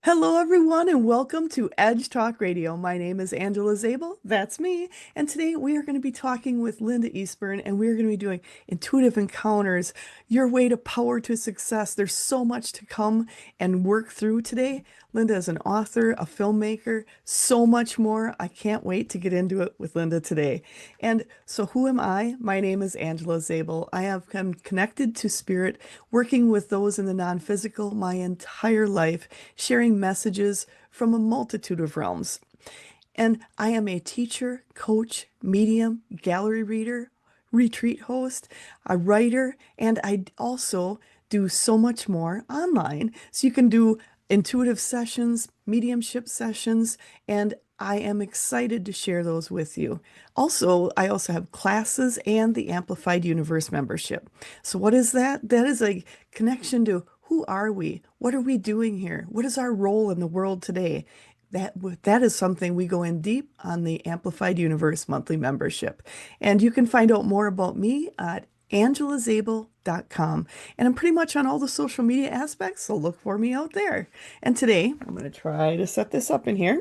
Hello, everyone, and welcome to Edge Talk Radio. My name is Angela Zabel. That's me. And today we are going to be talking with Linda Eastburn, and we're going to be doing intuitive encounters, your way to power to success. There's so much to come and work through today. Linda is an author, a filmmaker, so much more. I can't wait to get into it with Linda today. And so, who am I? My name is Angela Zabel. I have come connected to spirit, working with those in the non-physical my entire life, sharing messages from a multitude of realms. And I am a teacher, coach, medium, gallery reader, retreat host, a writer, and I also do so much more online. So you can do intuitive sessions, mediumship sessions, and I am excited to share those with you. I also have classes and the Amplified Universe membership. So what is that? That is a connection to who are we? What are we doing here? What is our role in the world today? That is something we go in deep on the Amplified Universe monthly membership. And you can find out more about me at angelazabel.com. And I'm pretty much on all the social media aspects, so look for me out there. And today, I'm going to try to set this up in here.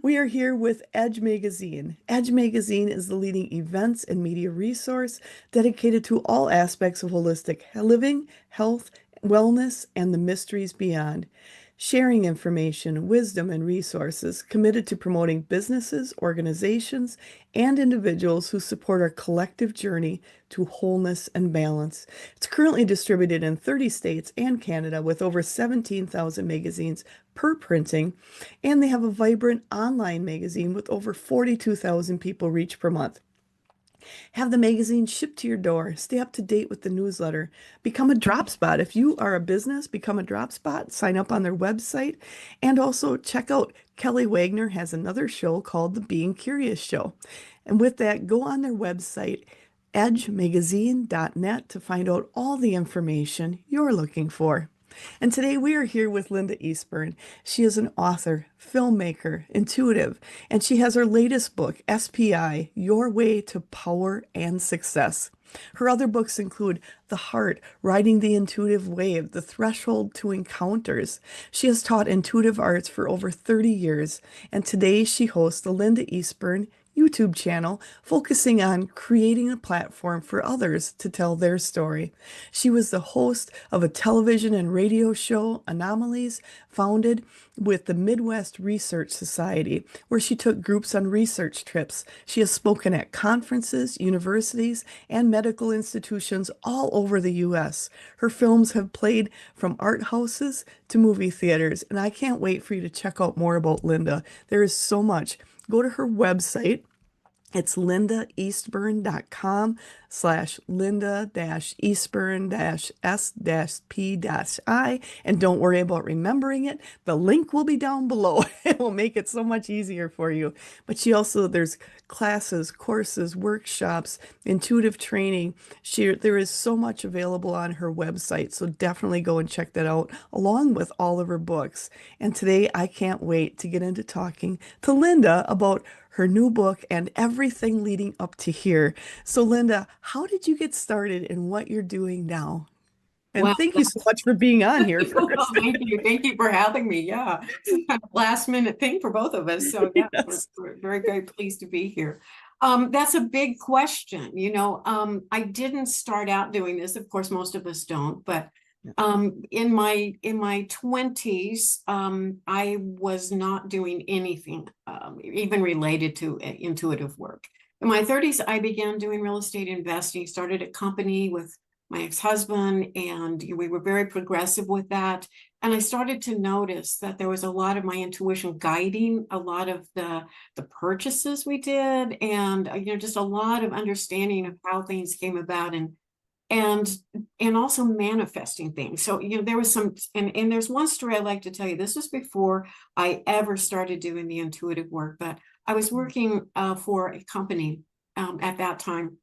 We are here with Edge Magazine. Edge Magazine is the leading events and media resource dedicated to all aspects of holistic living, health, wellness, and the mysteries beyond, sharing information, wisdom, and resources, committed to promoting businesses, organizations, and individuals who support our collective journey to wholeness and balance. It's currently distributed in 30 states and Canada with over 17,000 magazines per printing, and they have a vibrant online magazine with over 42,000 people reached per month. Have the magazine shipped to your door. Stay up to date with the newsletter. Become a drop spot. If you are a business, become a drop spot. Sign up on their website. And also check out Kelly Wagner has another show called The Being Curious Show. And with that, go on their website, edgemagazine.net, to find out all the information you're looking for. And today we are here with Linda Eastburn. She is an author, filmmaker, intuitive, and she has her latest book, S.P.I, Your Way to Power and Success. Her other books include The Heart, Riding the Intuitive Wave, The Threshold to Encounters. She has taught intuitive arts for over 30 years, and today she hosts the Linda Eastburn YouTube channel focusing on creating a platform for others to tell their story. She was the host of a television and radio show, Anomalies, founded with the Midwest Research Society, where she took groups on research trips. She has spoken at conferences, universities, and medical institutions all over the U.S. Her films have played from art houses to movie theaters, and I can't wait for you to check out more about Linda. There is so much. Go to her website. It's lindaeastburn.com/Linda-Eastburn-S-P-I. And don't worry about remembering it. The link will be down below. It will make it so much easier for you. But there's classes, courses, workshops, intuitive training. There is so much available on her website. So definitely go and check that out along with all of her books. And today I can't wait to get into talking to Linda about her new book and everything leading up to here. So, Linda, how did you get started in what you're doing now? And Well, thank you so much for being on here well, first. thank you. Thank you for having me. Yeah, it's kind of last minute thing for both of us. So yeah, Yes. we're very, very pleased to be here. That's a big question. I didn't start out doing this. Of course, most of us don't. But in my 20s, I was not doing anything even related to intuitive work. In my 30s, I began doing real estate investing. Started a company with my ex-husband, and we were very progressive with that. And I started to notice that there was a lot of my intuition guiding a lot of the purchases we did, and just a lot of understanding of how things came about, and and also manifesting things. So there was some, and there's one story I like to tell you. This was before I ever started doing the intuitive work, but I was working for a company at that time,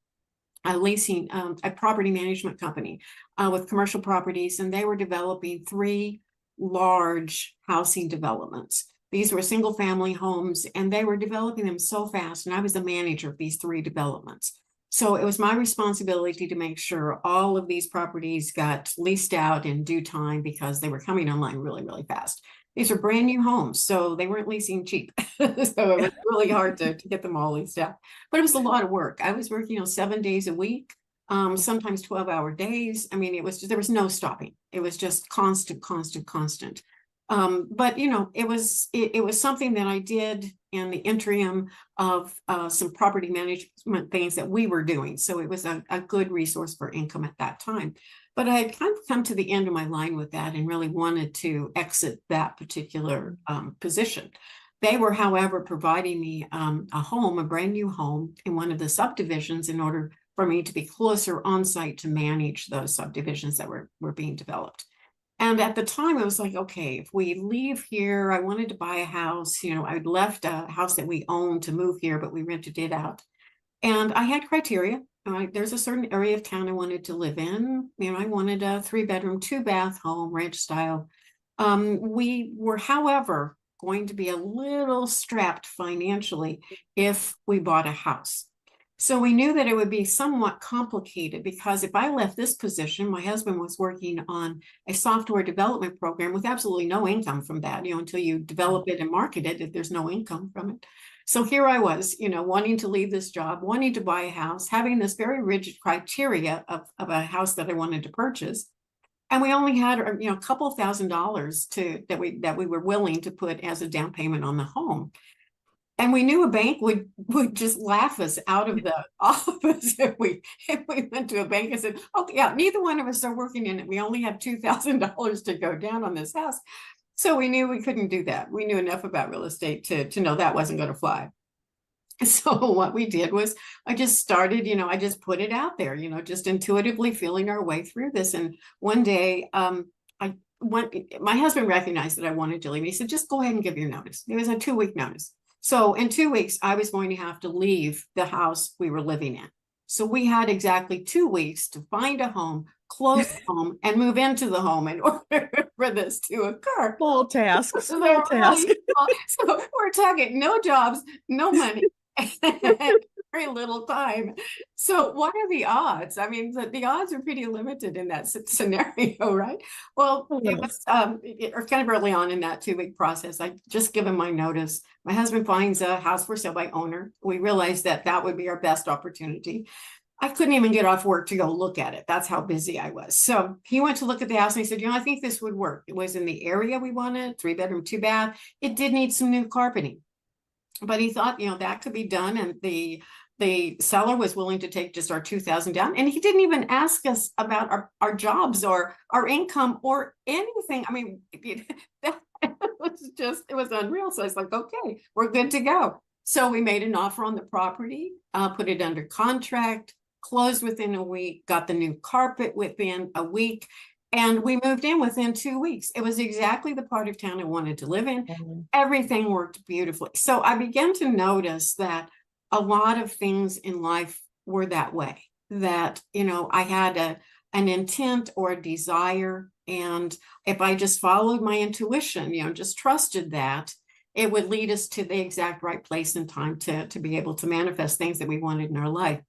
leasing a property management company with commercial properties, and they were developing three large housing developments. These were single family homes, and they were developing them so fast, and I was the manager of these three developments. So it was my responsibility to make sure all of these properties got leased out in due time because they were coming online really, really fast. These are brand new homes, so they weren't leasing cheap. So it was really hard to get them all leased out. But it was a lot of work. I was working, 7 days a week, sometimes 12-hour days. I mean, it was just, there was no stopping. It was just constant, constant, constant. But it was something that I did in the interim of some property management things that we were doing. So it was a good resource for income at that time. But I had kind of come to the end of my line with that and really wanted to exit that particular position. They were, however, providing me a home, a brand new home in one of the subdivisions in order for me to be closer on site to manage those subdivisions that were being developed. And at the time, I was like, okay, if we leave here, I wanted to buy a house. I'd left a house that we owned to move here, but we rented it out. And I had criteria. There's a certain area of town I wanted to live in. I wanted a 3-bedroom, 2-bath home, ranch style. We were, however, going to be a little strapped financially if we bought a house. So we knew that it would be somewhat complicated because if I left this position, my husband was working on a software development program with absolutely no income from that, until you develop it and market it, if there's no income from it. So here I was, wanting to leave this job, wanting to buy a house, having this very rigid criteria of a house that I wanted to purchase. And we only had, a couple $1,000s that we were willing to put as a down payment on the home. And we knew a bank would just laugh us out of the office if we went to a bank and said, "Oh yeah, neither one of us are working in it. We only have $2,000 to go down on this house." So we knew we couldn't do that. We knew enough about real estate to know that wasn't going to fly. So what we did was I just started, I just put it out there, just intuitively feeling our way through this. And one day, my husband recognized that I wanted to leave. He said, "Just go ahead and give your notice." It was a 2-week notice. So in 2 weeks, I was going to have to leave the house we were living in. So we had exactly 2 weeks to find a home, close the home, and move into the home in order for this to occur. Small task, So small task. really small. So we're talking no jobs, no money, and very little time. So what are the odds? I mean, the odds are pretty limited in that scenario, right? Well, it was kind of early on in that 2-week process. I just given my notice. My husband finds a house for sale by owner. We realized that would be our best opportunity. I couldn't even get off work to go look at it. That's how busy I was. So he went to look at the house and he said, "I think this would work." It was in the area we wanted, 3-bedroom, 2-bath. It did need some new carpeting, but he thought, that could be done. And the seller was willing to take just our $2,000 down. And he didn't even ask us about our jobs or our income or anything. I mean, it was unreal. So I was like, okay, we're good to go. So we made an offer on the property, put it under contract, closed within a week, got the new carpet within a week, and we moved in within 2 weeks. It was exactly the part of town I wanted to live in. Everything worked beautifully. So I began to notice that a lot of things in life were that way, that, I had an intent or a desire. And if I just followed my intuition, just trusted that, it would lead us to the exact right place and time to be able to manifest things that we wanted in our life.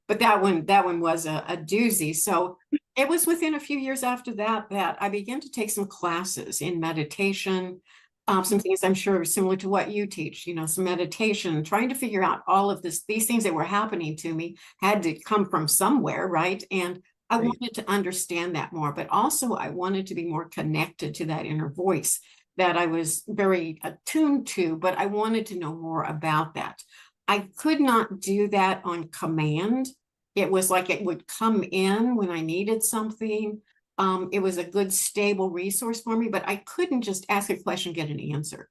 But that one was a doozy. So it was within a few years after that I began to take some classes in meditation, some things I'm sure are similar to what you teach, some meditation, trying to figure out all of these things that were happening to me had to come from somewhere, right? And I wanted to understand that more, but also I wanted to be more connected to that inner voice that I was very attuned to, but I wanted to know more about that. I could not do that on command. It was like it would come in when I needed something. It was a good, stable resource for me, but I couldn't just ask a question, get an answer.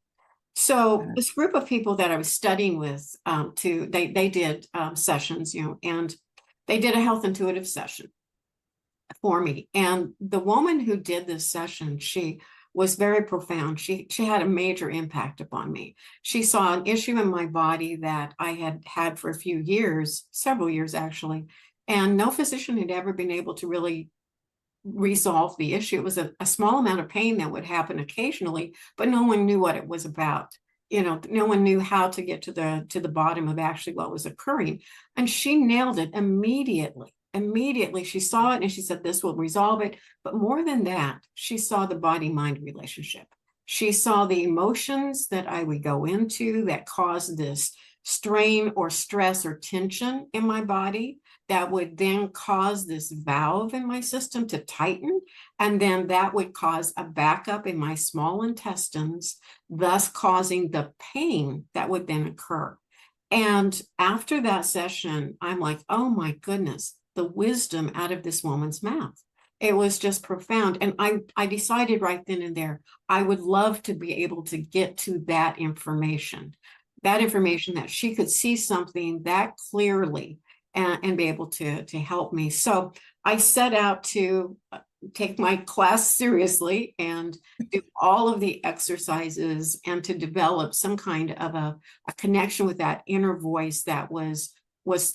So this group of people that I was studying with, they did sessions, and they did a health intuitive session for me. And the woman who did this session, she was very profound. She had a major impact upon me. She saw an issue in my body that I had had for a few years, several years actually, and no physician had ever been able to really resolve the issue. It was a small amount of pain that would happen occasionally, but no one knew what it was about. no one knew how to get to the bottom of actually what was occurring. And she nailed it immediately. Immediately, she saw it and she said, this will resolve it. But more than that, she saw the body-mind relationship. She saw the emotions that I would go into that caused this strain or stress or tension in my body that would then cause this valve in my system to tighten. And then that would cause a backup in my small intestines, thus causing the pain that would then occur. And after that session, I'm like, oh my goodness, the wisdom out of this woman's mouth. It was just profound. And I decided right then and there, I would love to be able to get to that information that she could see something that clearly and be able to help me. So I set out to take my class seriously and do all of the exercises and to develop some kind of a connection with that inner voice that was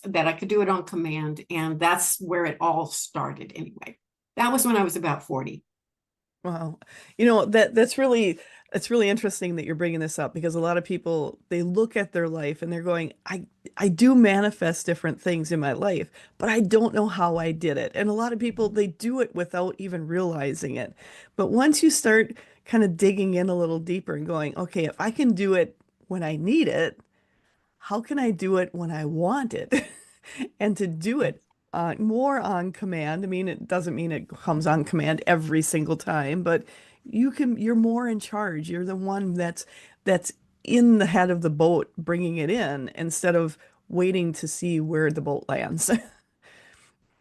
that I could do it on command. And that's where it all started anyway. That was when I was about 40. Wow. That's really it's really interesting that you're bringing this up because a lot of people they look at their life and they're going, I do manifest different things in my life, but I don't know how I did it. And a lot of people they do it without even realizing it. But once you start kind of digging in a little deeper and going, okay, if I can do it when I need it, how can I do it when I want it? And to do it more on command. I mean, it doesn't mean it comes on command every single time, but you're more in charge. You're the one that's in the head of the boat, bringing it in instead of waiting to see where the boat lands.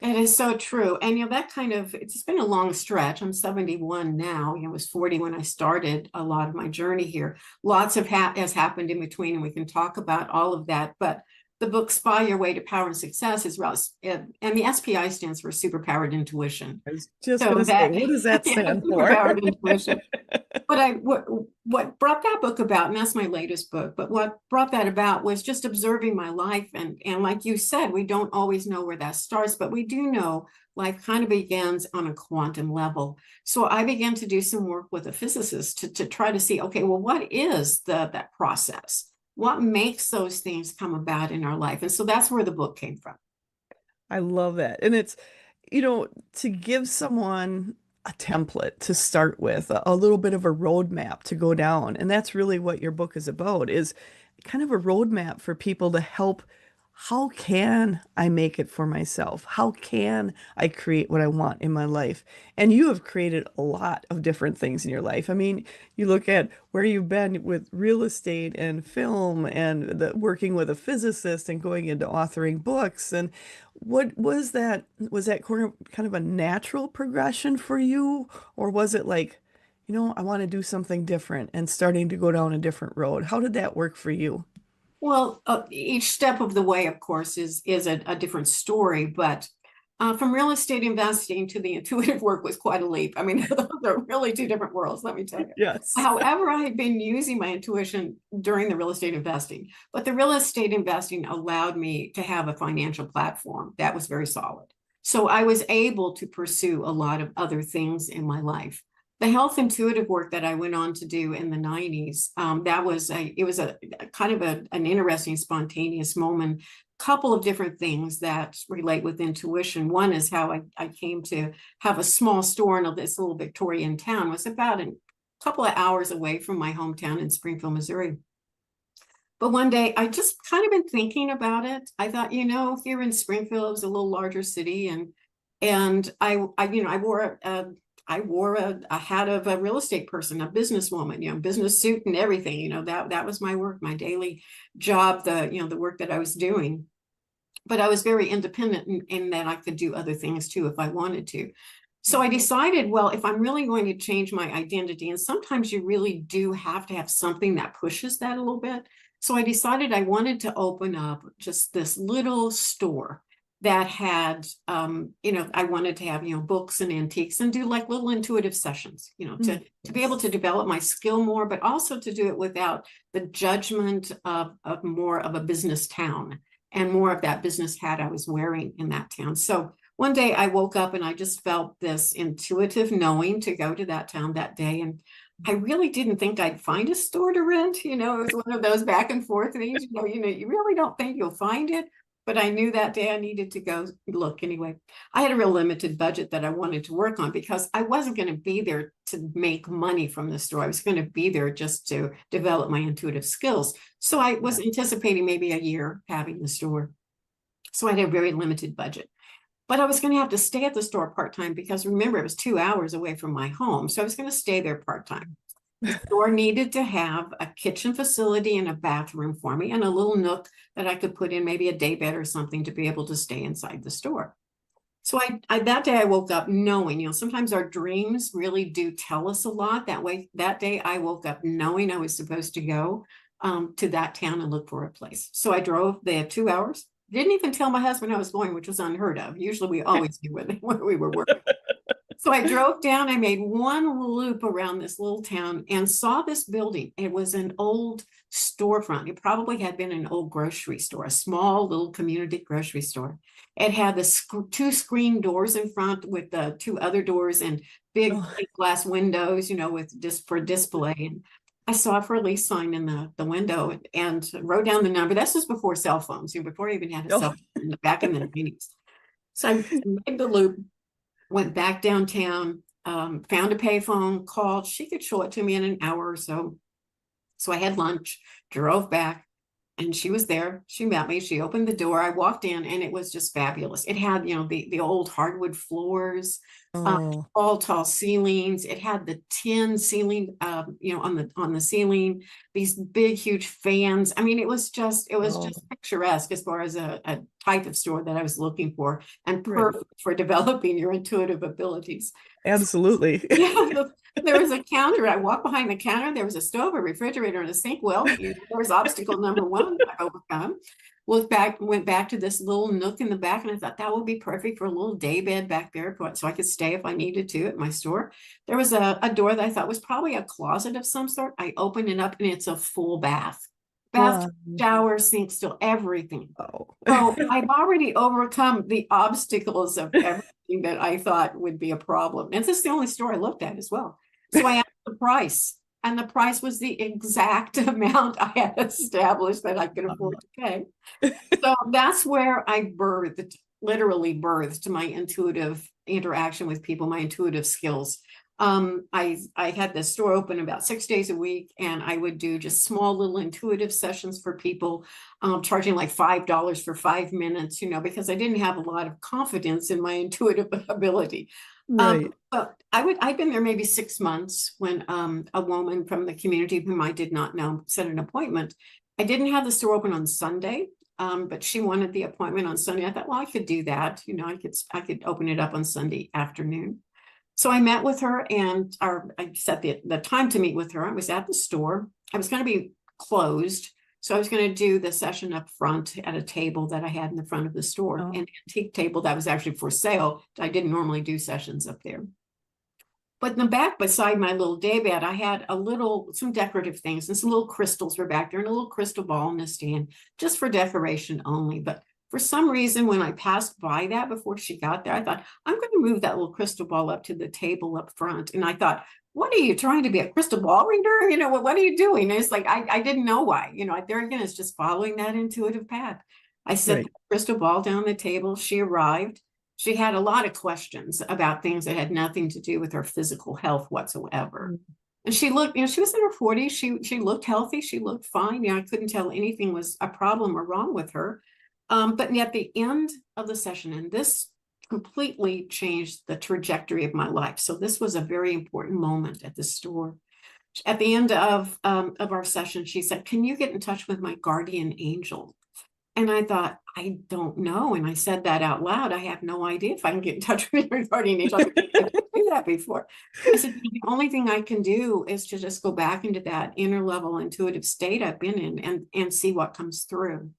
It is so true. And that kind of it's been a long stretch. I'm 71 now. I was 40 when I started a lot of my journey here. Lots of has happened in between, and we can talk about all of that. But the book S.P.I. Your Way to Power and Success is and the S.P.I. stands for superpowered intuition. I was just So gonna say, that what does that yeah, stand for? superpowered intuition. But what brought that book about, and that's my latest book, but what brought that about was just observing my life. And like you said, we don't always know where that starts, but we do know life kind of begins on a quantum level. So I began to do some work with a physicist to try to see, okay, well, what is that process? What makes those things come about in our life? And so that's where the book came from. I love that. And it's, to give someone a template to start with, a little bit of a roadmap to go down. And that's really what your book is about, is kind of a roadmap for people to help. How can I make it for myself? How can I create what I want in my life? And you have created a lot of different things in your life. I mean, you look at where you've been with real estate and film and working with a physicist and going into authoring books. And what was that? Was that kind of a natural progression for you? Or was it like, I want to do something different and starting to go down a different road? How did that work for you? Well, each step of the way, of course, is a different story. But from real estate investing to the intuitive work was quite a leap. I mean, those are really two different worlds, let me tell you. Yes. However, I had been using my intuition during the real estate investing, but the real estate investing allowed me to have a financial platform that was very solid. So I was able to pursue a lot of other things in my life. The health intuitive work that I went on to do in the 90s, it was a kind of an interesting, spontaneous moment. Couple of different things that relate with intuition. One is how I came to have a small store in this little Victorian town. It was about a couple of hours away from my hometown in Springfield, Missouri. But one day I just kind of been thinking about it. I thought, here in Springfield, it was a little larger city, and I wore a hat of a real estate person, a businesswoman, business suit and everything. That was my work, my daily job, the work that I was doing. But I was very independent in that I could do other things too if I wanted to. So I decided, well, if I'm really going to change my identity, and sometimes you really do have to have something that pushes that a little bit. So I decided I wanted to open up just this little store that had, I wanted to have, books and antiques and do like little intuitive sessions, to be able to develop my skill more, but also to do it without the judgment of more of a business town and more of that business hat I was wearing in that town. So one day I woke up and I just felt this intuitive knowing to go to that town that day. And I really didn't think I'd find a store to rent. It was one of those back and forth things, you really don't think you'll find it. But I knew that day I needed to go look anyway. I had a real limited budget that I wanted to work on because I wasn't going to be there to make money from the store. I was going to be there just to develop my intuitive skills. So I was anticipating maybe a year having the store. So I had a very limited budget. But I was going to have to stay at the store part-time because remember, it was 2 hours away from my home. So I was going to stay there part-time. The store needed to have a kitchen facility and a bathroom for me and a little nook that I could put in maybe a day bed or something to be able to stay inside the store. So I that day I woke up knowing, sometimes our dreams really do tell us a lot. That way, that day I woke up knowing I was supposed to go to that town and look for a place. So I drove there 2 hours. Didn't even tell my husband I was going, which was unheard of. Usually we always knew where we were working. So I drove down, I made one loop around this little town and saw this building. It was an old storefront. It probably had been an old grocery store, a small little community grocery store. It had the two screen doors in front with the two other doors and big glass windows, with just for display. And I saw a for lease sign in the window and wrote down the number. This was before cell phones, before I even had a cell phone back in the 90s. So I made the loop, went back downtown, found a payphone, called. She could show it to me in an hour or so. So I had lunch, drove back, and she was there. She met me. She opened the door. I walked in, and it was just fabulous. It had, the old hardwood floors, all tall ceilings. It had the tin ceiling, on the ceiling. These big, huge fans. I mean, it was just picturesque as far as a type of store that I was looking for, and perfect for developing your intuitive abilities. Absolutely. Yeah, there was a counter. I walked behind the counter. There was a stove, a refrigerator, and a sink. Well, there was obstacle number one I overcome. Went back to this little nook in the back, and I thought that would be perfect for a little day bed back there, so I could stay if I needed to at my store. There was a door that I thought was probably a closet of some sort. I opened it up, and it's a full bath. Shower, sink, still everything. So I've already overcome the obstacles of everything that I thought would be a problem. And this is the only store I looked at as well. So I asked the price, and the price was the exact amount I had established that I could afford to pay. So that's where I literally birthed my intuitive interaction with people, my intuitive skills. I had the store open about 6 days a week, and I would do just small little intuitive sessions for people, charging like $5 for 5 minutes, because I didn't have a lot of confidence in my intuitive ability. But I'd been there maybe 6 months when a woman from the community whom I did not know set an appointment. I didn't have the store open on Sunday, but she wanted the appointment on Sunday. I thought, well, I could do that. I could open it up on Sunday afternoon. So I met with her, and I set the time to meet with her. I was at the store. I was going to be closed. So I was going to do the session up front at a table that I had in the front of the store, an antique table that was actually for sale. I didn't normally do sessions up there. But in the back beside my little day bed, I had some decorative things, and some little crystals were back there, and a little crystal ball in the stand, just for decoration only. But for some reason, when I passed by that before she got there, I thought, I'm going to move that little crystal ball up to the table up front. And I thought, what are you trying to be, a crystal ball reader? What are you doing? And it's like, I didn't know why. There again, it's just following that intuitive path. I set the crystal ball down the table. She arrived. She had a lot of questions about things that had nothing to do with her physical health whatsoever. And she looked, she was in her 40s. She looked healthy. She looked fine. I couldn't tell anything was a problem or wrong with her. But at the end of the session, and this completely changed the trajectory of my life. So this was a very important moment at the store. At the end of our session, she said, "Can you get in touch with my guardian angel?" And I thought, I don't know. And I said that out loud. I have no idea if I can get in touch with your guardian angel. I didn't do that before. I said, the only thing I can do is to just go back into that inner level intuitive state I've been in and see what comes through.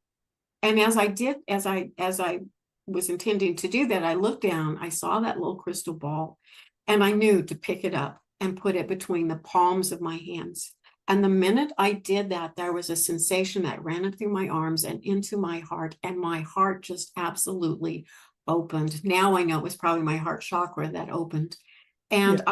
And as I was intending to do that, I looked down, I saw that little crystal ball, and I knew to pick it up and put it between the palms of my hands. And the minute I did that, there was a sensation that ran up through my arms and into my heart, and my heart just absolutely opened. Now I know it was probably my heart chakra that opened. Yeah. And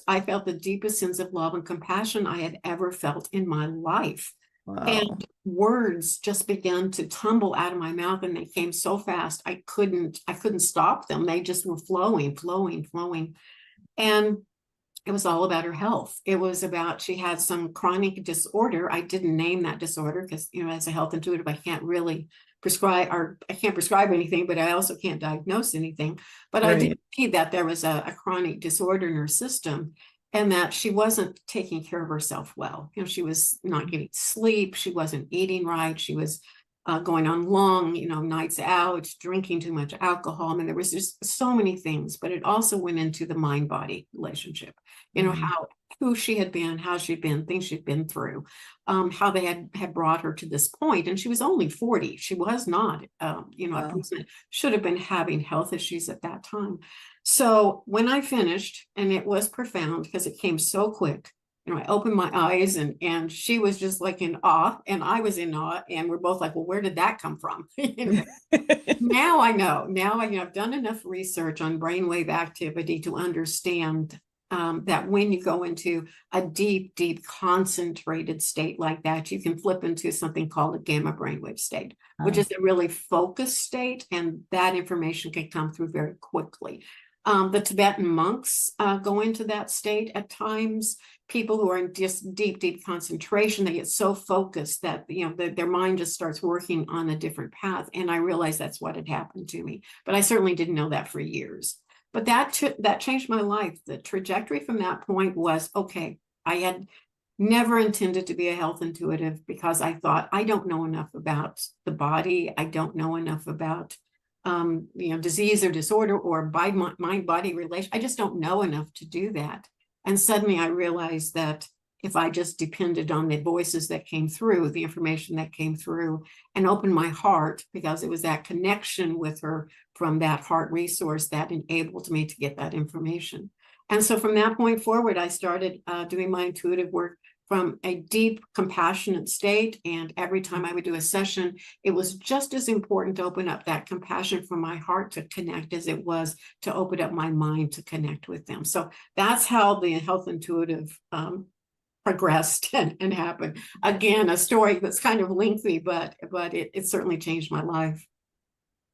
I felt the deepest sense of love and compassion I had ever felt in my life. Wow. And words just began to tumble out of my mouth, and they came so fast I couldn't stop them. They just were flowing, flowing, flowing. And it was all about her health. It was about, she had some chronic disorder. I didn't name that disorder because, as a health intuitive, I can't really prescribe, or I can't prescribe anything, but I also can't diagnose anything. But I did Right. see that there was a chronic disorder in her system, and that she wasn't taking care of herself well. She was not getting sleep. She wasn't eating right. She was going on long, nights out, drinking too much alcohol. I mean, there was just so many things, but it also went into the mind body relationship, Mhm. how who she had been, how she'd been, things she'd been through, how they had brought her to this point. And she was only 40. She was not, a Wow. person that should have been having health issues at that time. So when I finished, and it was profound because it came so quick, I opened my eyes, and she was just like in awe, and I was in awe, and we're both like, well, where did that come from? Now I know. Now I've done enough research on brainwave activity to understand that when you go into a deep, deep concentrated state like that, you can flip into something called a gamma brainwave state, which Wow. is a really focused state, and that information can come through very quickly. The Tibetan monks go into that state at times. People who are in just deep, deep concentration, they get so focused that their mind just starts working on a different path. And I realized that's what had happened to me, but I certainly didn't know that for years. But that changed my life. The trajectory from that point was okay. I had never intended to be a health intuitive because I thought I don't know enough about the body. I don't know enough about disease or disorder or by mind body relation. I just don't know enough to do that. And suddenly I realized that if I just depended on the voices that came through, the information that came through, and opened my heart, because it was that connection with her from that heart resource that enabled me to get that information. And so from that point forward, I started doing my intuitive work from a deep, compassionate state. And every time I would do a session, it was just as important to open up that compassion from my heart to connect as it was to open up my mind to connect with them. So that's how the health intuitive progressed and happened. Again, a story that's kind of lengthy, but it certainly changed my life.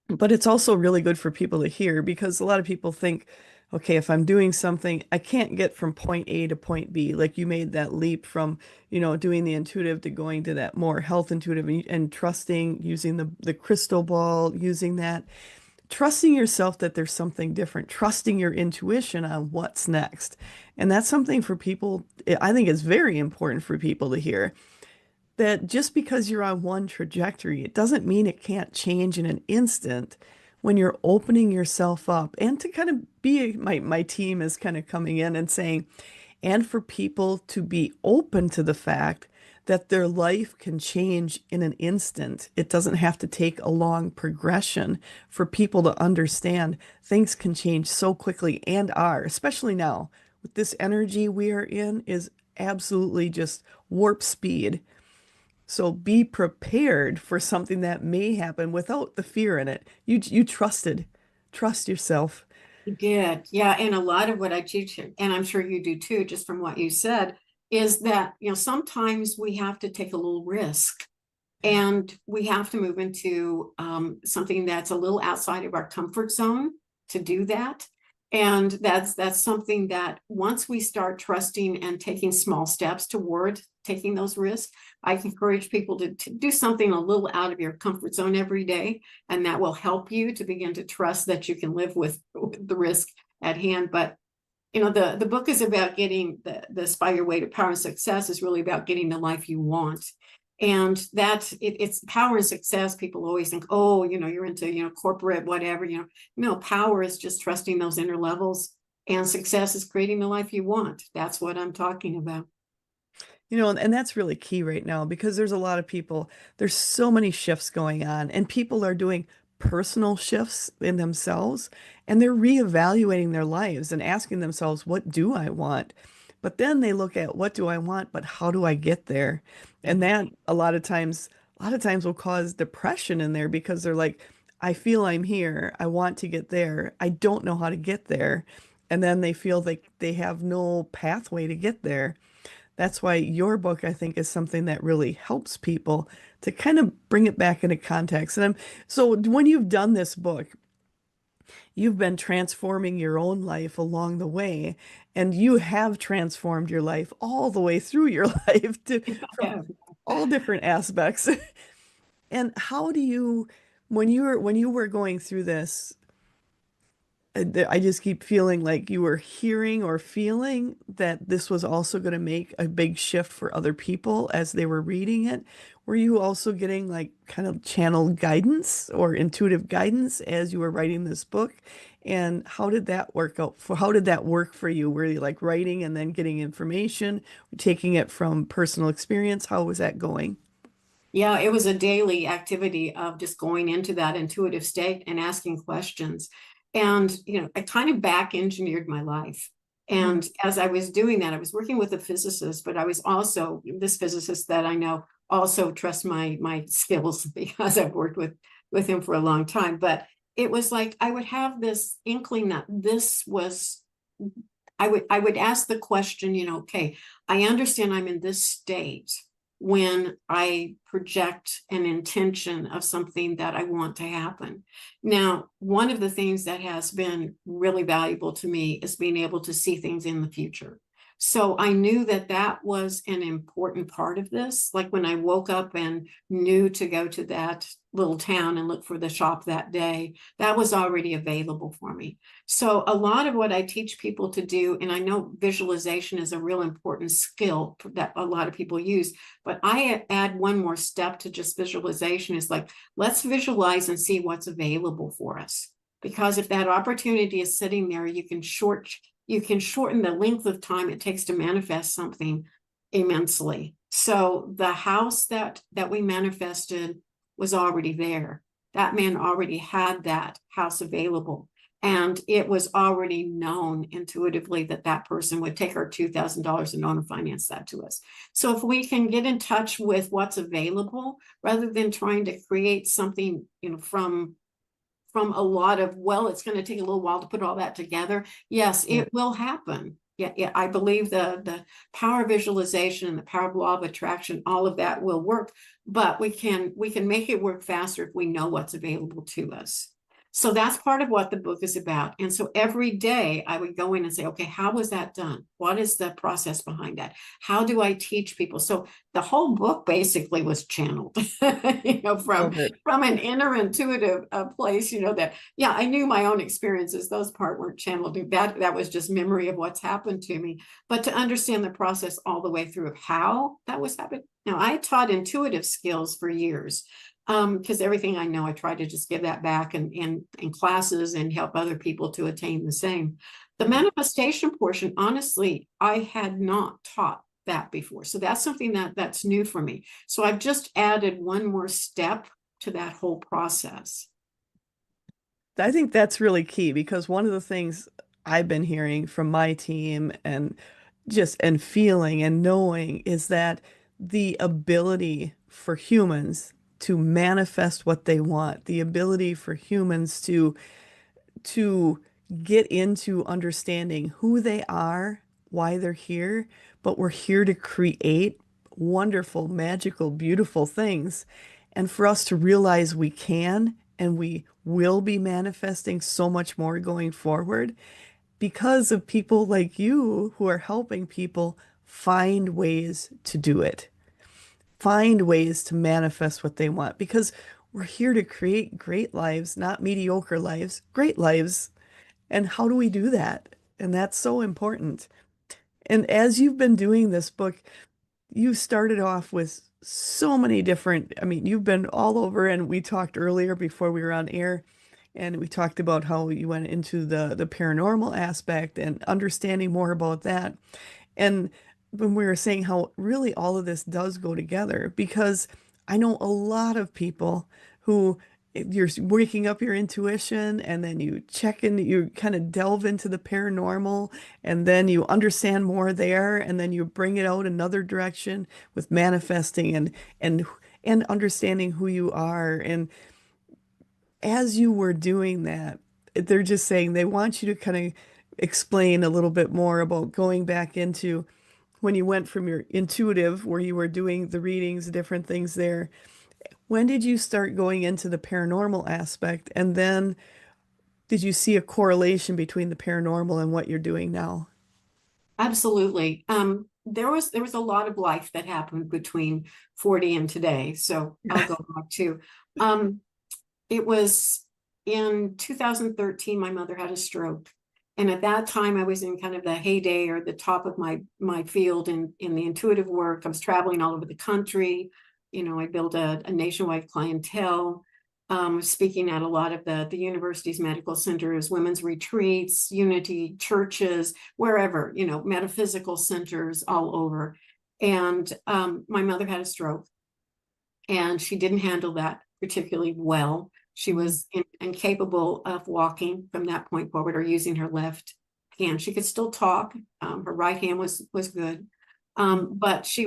But it's also really good for people to hear because a lot of people think, okay, if I'm doing something, I can't get from point A to point B. Like you made that leap from, doing the intuitive to going to that more health intuitive and trusting, using the crystal ball, using that, trusting yourself that there's something different, trusting your intuition on what's next. And that's something for people, I think it's very important for people to hear that just because you're on one trajectory, it doesn't mean it can't change in an instant when you're opening yourself up. And to kind of be, my team is kind of coming in and saying, and for people to be open to the fact that their life can change in an instant. It doesn't have to take a long progression for people to understand things can change so quickly and are, especially now with this energy we are in is absolutely just warp speed. So be prepared for something that may happen without the fear in it. You trusted. Trust yourself. You did. Yeah. And a lot of what I teach, and I'm sure you do too, just from what you said, is that, sometimes we have to take a little risk, and we have to move into something that's a little outside of our comfort zone to do that. And that's something that once we start trusting and taking small steps toward taking those risks, I encourage people to do something a little out of your comfort zone every day, and that will help you to begin to trust that you can live with the risk at hand. But the book is about getting the Aspire Your Way to Power and Success is really about getting the life you want. And it's power and success. People always think, oh, you're into, corporate, whatever, no, power is just trusting those inner levels, and success is creating the life you want. That's what I'm talking about. And that's really key right now because there's a lot of people, there's so many shifts going on, and people are doing personal shifts in themselves and they're reevaluating their lives and asking themselves, what do I want? But then they look at what do I want, but how do I get there? Yeah. And that a lot of times will cause depression in there because they're like, I feel I'm here. I want to get there. I don't know how to get there. And then they feel like they have no pathway to get there. That's why your book, I think, is something that really helps people to kind of bring it back into context. And so when you've done this book, you've been transforming your own life along the way, and you have transformed your life all the way through your life from Yeah. all different aspects. And how do you, when you were going through this, I just keep feeling like you were hearing or feeling that this was also going to make a big shift for other people as they were reading it. Were you also getting like kind of channeled guidance or intuitive guidance as you were writing this book? And how did that work out how did that work for you? Were you like writing and then getting information, taking it from personal experience? How was that going? Yeah, it was a daily activity of just going into that intuitive state and asking questions. And, I kind of back engineered my life. Mm. And as I was doing that, I was working with a physicist, but I was also this physicist that I know also trusts my skills because I've worked with him for a long time. But it was like I would have this inkling that this was I would ask the question, okay, I understand I'm in this state when I project an intention of something that I want to happen. Now, one of the things that has been really valuable to me is being able to see things in the future. So I knew that that was an important part of this. Like when I woke up and knew to go to that little town and look for the shop that day, that was already available for me. So a lot of what I teach people to do, and I know visualization is a real important skill that a lot of people use, but I add one more step to just visualization is like, let's visualize and see what's available for us. Because if that opportunity is sitting there, you can shorten the length of time it takes to manifest something immensely. So the house that we manifested was already there. That man already had that house available. And it was already known intuitively that that person would take our $2,000 and owner finance that to us. So if we can get in touch with what's available rather than trying to create something, from a lot of, well, it's going to take a little while to put all that together. Yes, Yeah. it will happen. Yeah, yeah, I believe the power of visualization and the power of law of attraction, all of that will work, but we can make it work faster if we know what's available to us. So that's part of what the book is about. And so every day I would go in and say, okay, how was that done? What is the process behind that? How do I teach people? So the whole book basically was channeled, from Love it. from an inner intuitive place, that, yeah, I knew my own experiences. Those part weren't channeled. That was just memory of what's happened to me. But to understand the process all the way through of how that was happening. Now, I taught intuitive skills for years, because everything I know, I try to just give that back in classes and help other people to attain the same. The manifestation portion, honestly, I had not taught that before. So that's something that's new for me. So I've just added one more step to that whole process. I think that's really key because one of the things I've been hearing from my team and feeling and knowing is that the ability for humans to manifest what they want, the ability for humans to get into understanding who they are, why they're here, but we're here to create wonderful, magical, beautiful things. And for us to realize we can and we will be manifesting so much more going forward because of people like you who are helping people find ways to do it, find ways to manifest what they want because we're here to create great lives, not mediocre lives, great lives. And how do we do that? And that's so important. And as you've been doing this book, you started off with so many different, I mean, you've been all over, and we talked earlier before we were on air, and we talked about how you went into the paranormal aspect and understanding more about that. And when we were saying how really all of this does go together, because I know a lot of people who you're waking up your intuition and then you check in, you kind of delve into the paranormal and then you understand more there and then you bring it out another direction with manifesting and understanding who you are. And as you were doing that, they're just saying they want you to kind of explain a little bit more about going back into when you went from your intuitive, where you were doing the readings, different things there. When did you start going into the paranormal aspect? And then did you see a correlation between the paranormal and what you're doing now? Absolutely. There was a lot of life that happened between 40 and today. So I'll go back to um it was in 2013, my mother had a stroke. And at that time, I was in kind of the heyday or the top of my field in the intuitive work. I was traveling all over the country. I built a nationwide clientele, speaking at a lot of the university's medical centers, women's retreats, unity churches, wherever, metaphysical centers all over. And my mother had a stroke, and she didn't handle that particularly well. She Mm. was incapable of walking from that point forward or using her left hand. She could still talk. Her right hand was good, but she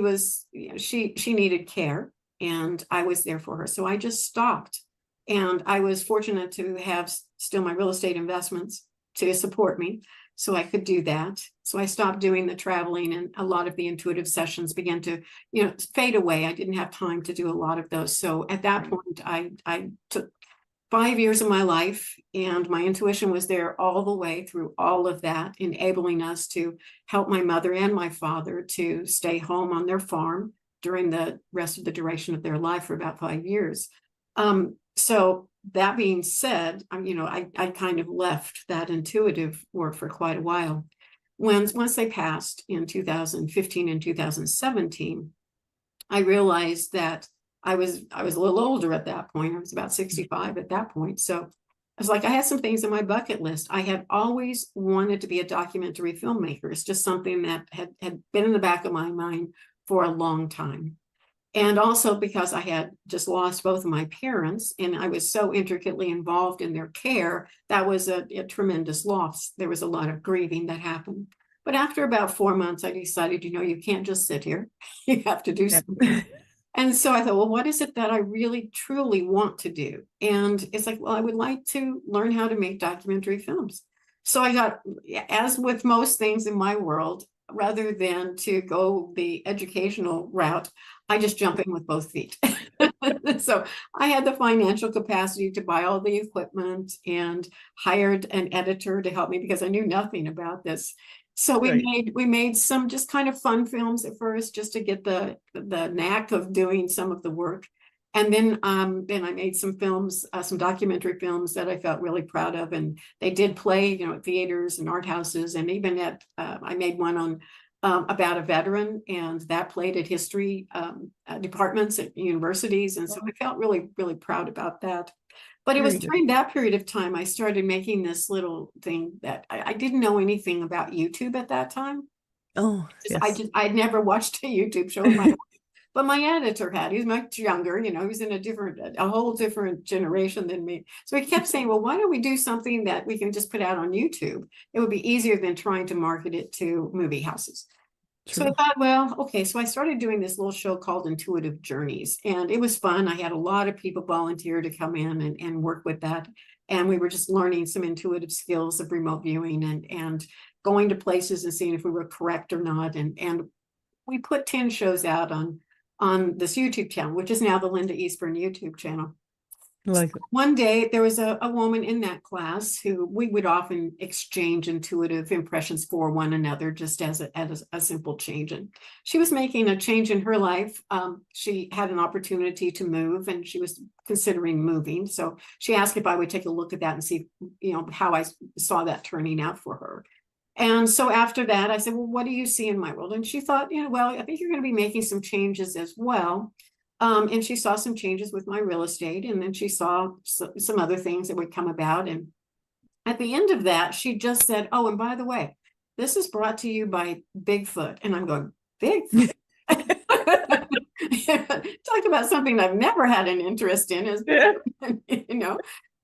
needed care, and I was there for her. So I just stopped, and I was fortunate to have still my real estate investments to support me, so I could do that. So I stopped doing the traveling, and a lot of the intuitive sessions began to fade away. I didn't have time to do a lot of those. So at that Right. point, I took 5 years of my life, and my intuition was there all the way through all of that, enabling us to help my mother and my father to stay home on their farm during the rest of the duration of their life for about 5 years. So that being said, I kind of left that intuitive work for quite a while. Once they passed in 2015 and 2017, I realized that I was a little older at that point. I was about 65 at that point. So I was like, I had some things on my bucket list. I had always wanted to be a documentary filmmaker. It's just something that had been in the back of my mind for a long time. And also because I had just lost both of my parents, and I was so intricately involved in their care, that was a tremendous loss. There was a lot of grieving that happened. But after about 4 months, I decided, you can't just sit here. You have to do Yeah. something. And so I thought, well, what is it that I really truly want to do? And it's like, well, I would like to learn how to make documentary films. So I got, as with most things in my world, rather than to go the educational route, I just jump in with both feet. So I had the financial capacity to buy all the equipment and hired an editor to help me because I knew nothing about this. So we Right. made some just kind of fun films at first, just to get the knack of doing some of the work. And then I made some films, some documentary films that I felt really proud of, and they did play, at theaters and art houses, and even I made one on about a veteran, and that played at history departments at universities, and so I felt really, really proud about that. But it was Very good. during that period of time I started making this little thing that I didn't know anything about YouTube at that time. Oh, yes. I'd never watched a YouTube show in my life, but my editor had. He was much younger, he was in a whole different generation than me. So he kept saying, well, why don't we do something that we can just put out on YouTube? It would be easier than trying to market it to movie houses. So I True. thought, well, okay. So I started doing this little show called Intuitive Journeys, and it was fun. I had a lot of people volunteer to come in and work with that. And we were just learning some intuitive skills of remote viewing and going to places and seeing if we were correct or not. And we put 10 shows out on this YouTube channel, which is now the Linda Eastburn YouTube channel. Like it. One day there was a woman in that class who we would often exchange intuitive impressions for one another, just as a simple change. And she was making a change in her life. She had an opportunity to move, and she was considering moving. So she asked if I would take a look at that and see, how I saw that turning out for her. And so after that, I said, well, what do you see in my world? And she thought, well, I think you're going to be making some changes as well. And she saw some changes with my real estate, and then she saw some other things that would come about. And at the end of that, she just said, oh, and by the way, this is brought to you by Bigfoot. And I'm going, Bigfoot? Talk about something I've never had an interest in is, Yeah. you know.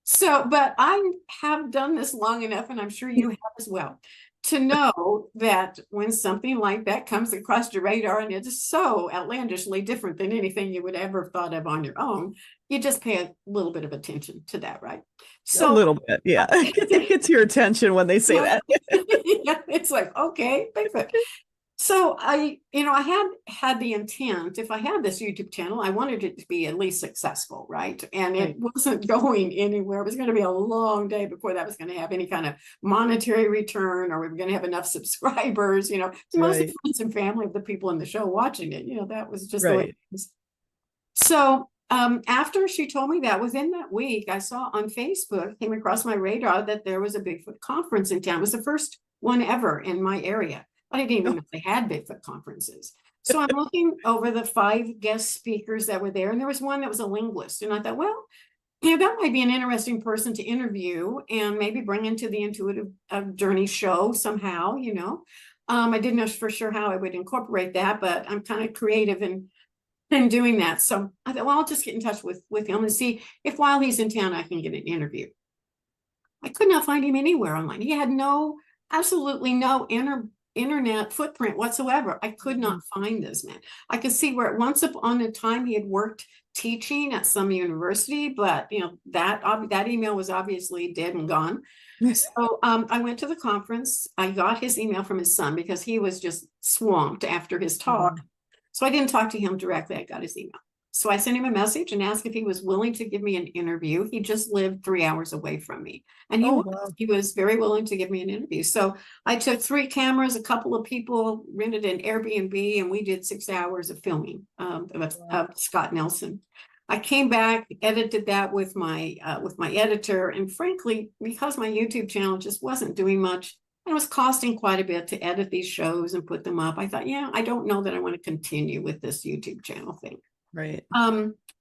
So, but I have done this long enough, and I'm sure you have as well, to know that when something like that comes across your radar and it's so outlandishly different than anything you would ever thought of on your own, you just pay a little bit of attention to that, right? A So little bit, yeah. It gets your attention when they say that. yeah, it's like, okay, Bigfoot. So I had the intent, if I had this YouTube channel, I wanted it to be at least successful, right? And it Right, wasn't going anywhere. It was going to be a long day before that was going to have any kind of monetary return, or we were going to have enough subscribers, mostly right, friends and family of the people in the show watching it. That was just the way it right. was. So after she told me that, within that week, I saw on Facebook, came across my radar that there was a Bigfoot conference in town. It was the first one ever in my area. I didn't even Oh, know they had Bigfoot conferences. So I'm looking over the 5 guest speakers that were there, and there was one that was a linguist. And I thought, well, that might be an interesting person to interview and maybe bring into the intuitive journey show somehow. I didn't know for sure how I would incorporate that, but I'm kind of creative and doing that. So I thought, well, I'll just get in touch with him and see if while he's in town, I can get an interview. I could not find him anywhere online. He had absolutely no internet footprint whatsoever. I could not find this man. I could see where once upon a time he had worked teaching at some university, but that email was obviously dead and gone. So I went to the conference. I got his email from his son because he was just swamped after his talk. So I didn't talk to him directly. I got his email. So I sent him a message and asked if he was willing to give me an interview. He just lived 3 hours away from me. And oh, wow. he was very willing to give me an interview. So I took 3 cameras, a couple of people rented an Airbnb, and we did 6 hours of filming Wow. of Scott Nelson. I came back, edited that with my editor, and frankly, because my YouTube channel just wasn't doing much, and it was costing quite a bit to edit these shows and put them up, I thought, yeah, I don't know that I want to continue with this YouTube channel thing. Right.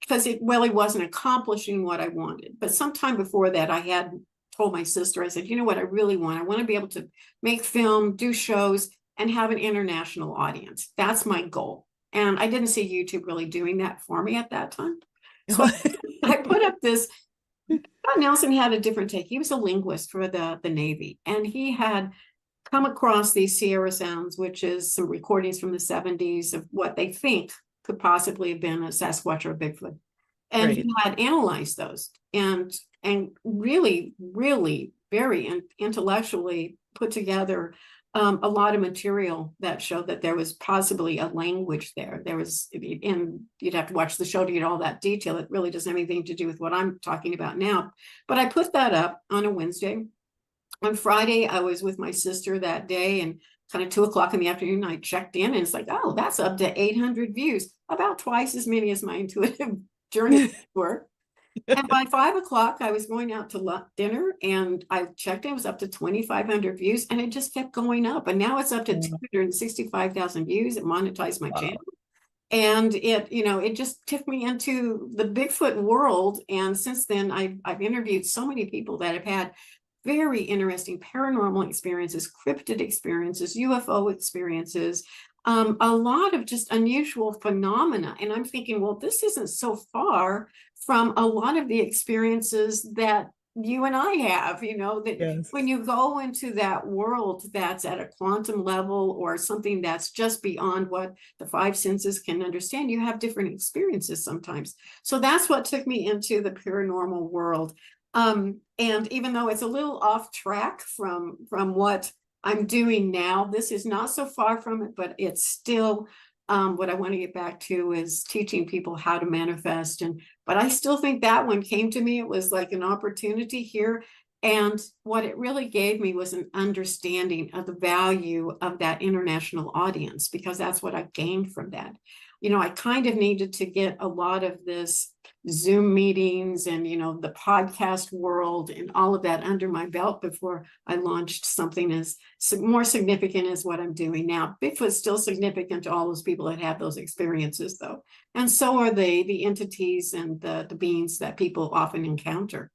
Because it really wasn't accomplishing what I wanted. But sometime before that, I had told my sister, I said, you know what I really want? I want to be able to make film, do shows, and have an international audience. That's my goal. And I didn't see YouTube really doing that for me at that time. So I put up this. Scott Nelson had a different take. He was a linguist for the Navy, and he had come across these Sierra sounds, which is some recordings from the 70s of what they think could possibly have been a Sasquatch or a Bigfoot. And he Right. had analyzed those and really, really very intellectually put together a lot of material that showed that there was possibly a language there. There was, and you'd have to watch the show to get all that detail. It really doesn't have anything to do with what I'm talking about now. But I put that up on a Wednesday. On Friday, I was with my sister that day, and kind of 2 o'clock in the afternoon, I checked in, and it's like, oh, that's up to 800 views, about twice as many as my intuitive journey were. And by 5 o'clock, I was going out to dinner, and I checked, it was up to 2,500 views, and it just kept going up. And now it's up to 265,000 views. It monetized my channel. Wow. And it just took me into the Bigfoot world. And since then, I've interviewed so many people that have had very interesting paranormal experiences, cryptid experiences, UFO experiences, a lot of just unusual phenomena. And I'm thinking, well, this isn't so far from a lot of the experiences that you and I have, that Yes. when you go into that world that's at a quantum level or something that's just beyond what the 5 senses can understand, you have different experiences sometimes. So that's what took me into the paranormal world. And even though it's a little off track from what I'm doing now, this is not so far from it, but it's still what I want to get back to is teaching people how to manifest. But I still think that one came to me. It was like an opportunity here. And what it really gave me was an understanding of the value of that international audience, because that's what I gained from that. I kind of needed to get a lot of this Zoom meetings and, the podcast world and all of that under my belt before I launched something as more significant as what I'm doing now. Bigfoot's still significant to all those people that have those experiences, though. And so are the entities and the beings that people often encounter.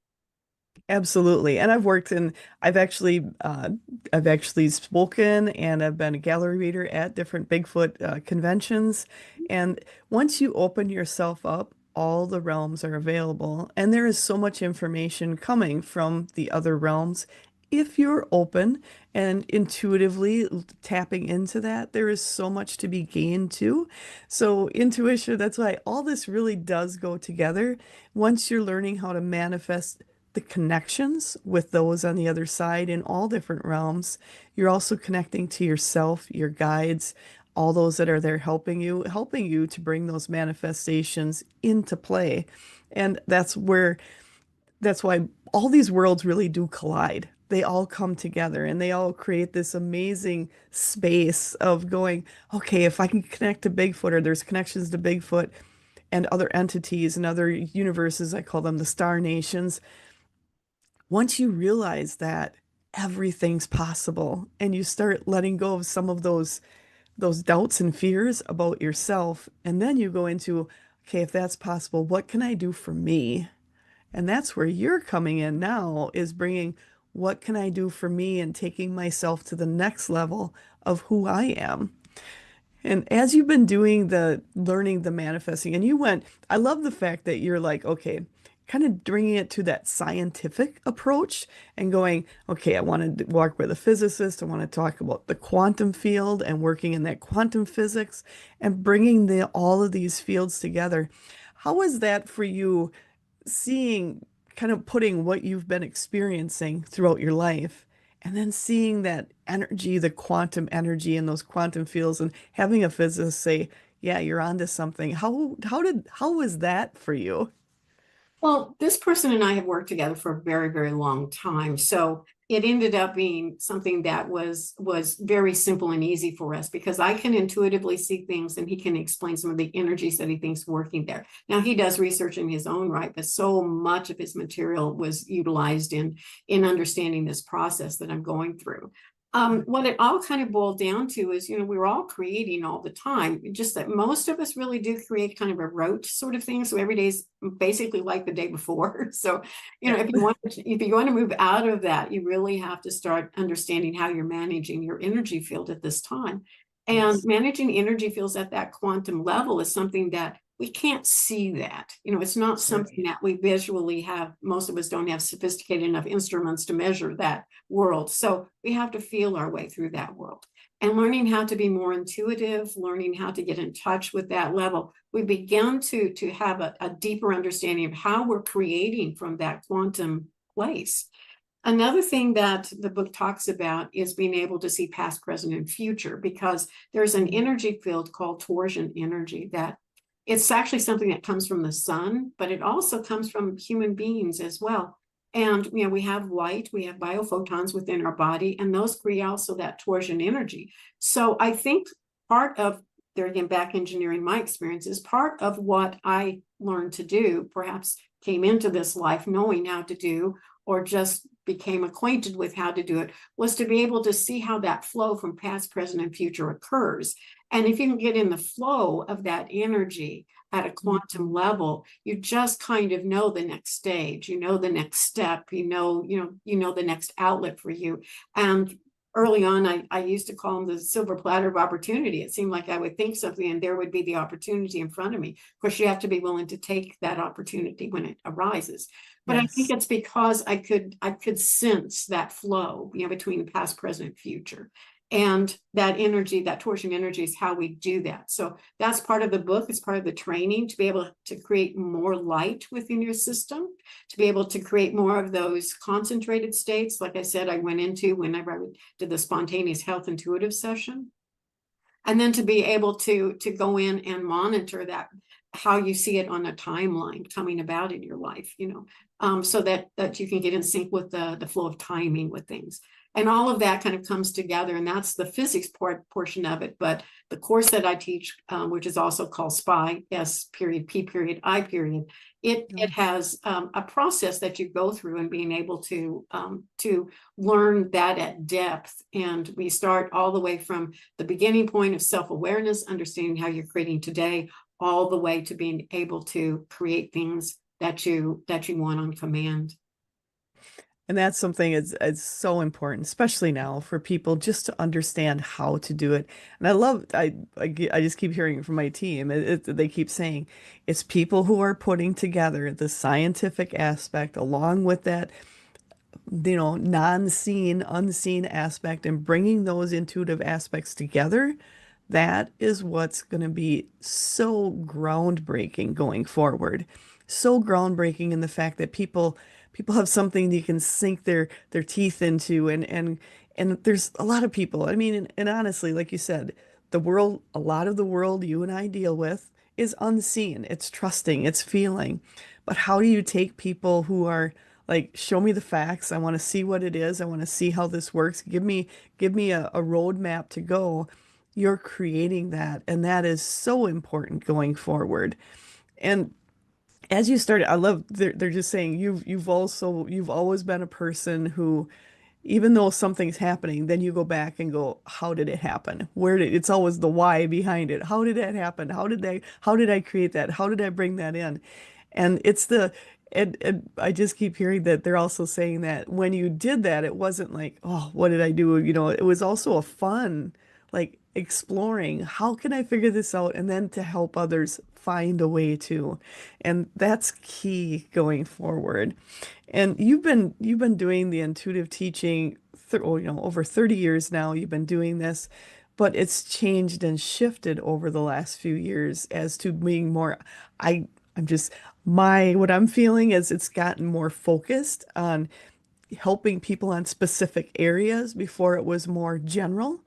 Absolutely. And I've actually spoken and I've been a gallery reader at different Bigfoot conventions. And once you open yourself up, all the realms are available. And there is so much information coming from the other realms. if you're open and intuitively tapping into that, there is so much to be gained too. So, intuition, that's why all this really does go together. Once you're learning how to manifest the connections with those on the other side in all different realms, you're also connecting to yourself, your guides, all those that are there helping you to bring those manifestations into play. And that's why all these worlds really do collide. They all come together and they all create this amazing space of going, okay, if I can connect to Bigfoot or there's connections to Bigfoot and other entities and other universes, I call them the star nations. Once you realize that everything's possible and you start letting go of some of those doubts and fears about yourself, and then you go into, okay, if that's possible, what can I do for me? And that's where you're coming in now, is bringing what can I do for me and taking myself to the next level of who I am. And as you've been doing the learning, the manifesting, and you went, I love the fact that you're like, okay, kind of bringing it to that scientific approach and going, okay, I want to work with a physicist. I want to talk about the quantum field and working in that quantum physics and bringing all of these fields together. How is that for you, seeing, kind of putting what you've been experiencing throughout your life and then seeing that energy, the quantum energy in those quantum fields and having a physicist say, yeah, you're onto something. How was that for you? Well, this person and I have worked together for a very, very long time. So it ended up being something that was very simple and easy for us because I can intuitively see things and he can explain some of the energies that he thinks working there. Now he does research in his own right, but so much of his material was utilized in understanding this process that I'm going through. What it all kind of boiled down to is, we're all creating all the time, just that most of us really do create kind of a rote sort of thing. So every day is basically like the day before. So, Yep. if you want to move out of that, you really have to start understanding how you're managing your energy field at this time. And Yes. managing energy fields at that quantum level is something that we can't see that. It's not something Right. that we visually have. Most of us don't have sophisticated enough instruments to measure that world. So we have to feel our way through that world. And learning how to be more intuitive, learning how to get in touch with that level, we begin to have a deeper understanding of how we're creating from that quantum place. Another thing that the book talks about is being able to see past, present, and future, because there's an Mhm. energy field called torsion energy that it's actually something that comes from the sun, but it also comes from human beings as well. And we have light, we have biophotons within our body, and those create also that torsion energy. So I think part of, there again, back engineering my experience is part of what I learned to do, perhaps came into this life knowing how to do, or just became acquainted with how to do it, was to be able to see how that flow from past, present, and future occurs. And if you can get in the flow of that energy at a quantum Mhm. level, you just kind of know the next stage, the next step, the next outlet for you. And early on, I used to call them the silver platter of opportunity. It seemed like I would think something and there would be the opportunity in front of me. Of course, you have to be willing to take that opportunity when it arises. But I think Yes. it's because I could sense that flow, between the past, present, future. And that energy, that torsion energy is how we do that. So that's part of the book. It's part of the training to be able to create more light within your system, to be able to create more of those concentrated states. Like I said, I went into whenever I did the spontaneous health intuitive session. And then to be able to go in and monitor that, how you see it on a timeline coming about in your life, so that you can get in sync with the flow of timing with things. And all of that kind of comes together, and that's the physics portion of it. But the course that I teach, which is also called S.P.I, S period P period I period, it No. has a process that you go through and being able to learn that at depth. And we start all the way from the beginning point of self-awareness, understanding how you're creating today, all the way to being able to create things that you want on command. And that's something it's so important, especially now for people just to understand how to do it. And I just keep hearing from my team. They keep saying it's people who are putting together the scientific aspect along with that non-seen, unseen aspect and bringing those intuitive aspects together, that is what's going to be so groundbreaking going forward. So groundbreaking in the fact that people have something you can sink their teeth into and there's a lot of people. I mean, and honestly, like you said, a lot of the world you and I deal with is unseen. It's trusting, it's feeling. But how do you take people who are like, show me the facts. I want to see what it is. I want to see how this works. Give me a roadmap to go. You're creating that, and that is so important going forward. And as you started, I love they're just saying you've always been a person who even though something's happening, then you go back and go, how did it happen? It's always the why behind it. How did that happen? How did I create that? How did I bring that in? And and I just keep hearing that they're also saying that when you did that, it wasn't like, oh, what did I do? It was also a fun, like exploring, how can I figure this out? And then to help others find a way to. And that's key going forward. And you've been doing the intuitive teaching, over 30 years now. You've been doing this, but it's changed and shifted over the last few years as to being more. I I'm just what I'm feeling is it's gotten more focused on helping people on specific areas. Before it was more general,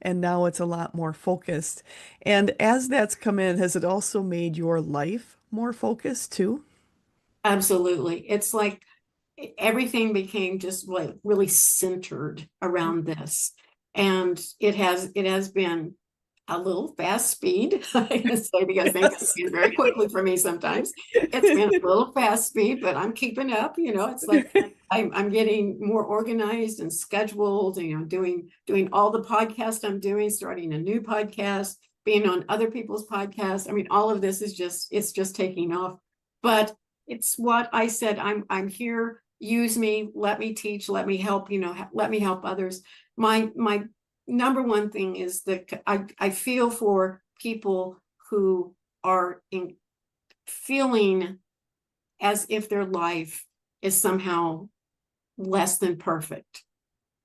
and now it's a lot more focused. And as that's come in, has it also made your life more focused too? Absolutely. It's like everything became just like really centered around this. And it has been a little fast speed, I can say, because things Yes. happen very quickly for me sometimes. It's been a little fast speed, but I'm keeping up. It's like I'm getting more organized and scheduled, doing all the podcasts I'm doing, starting a new podcast, being on other people's podcasts. I mean, all of this it's just taking off. But it's what I said. I'm here. Use me. Let me teach. Let me help. Let me help others. My number one thing is that I feel for people who are feeling as if their life is somehow less than perfect.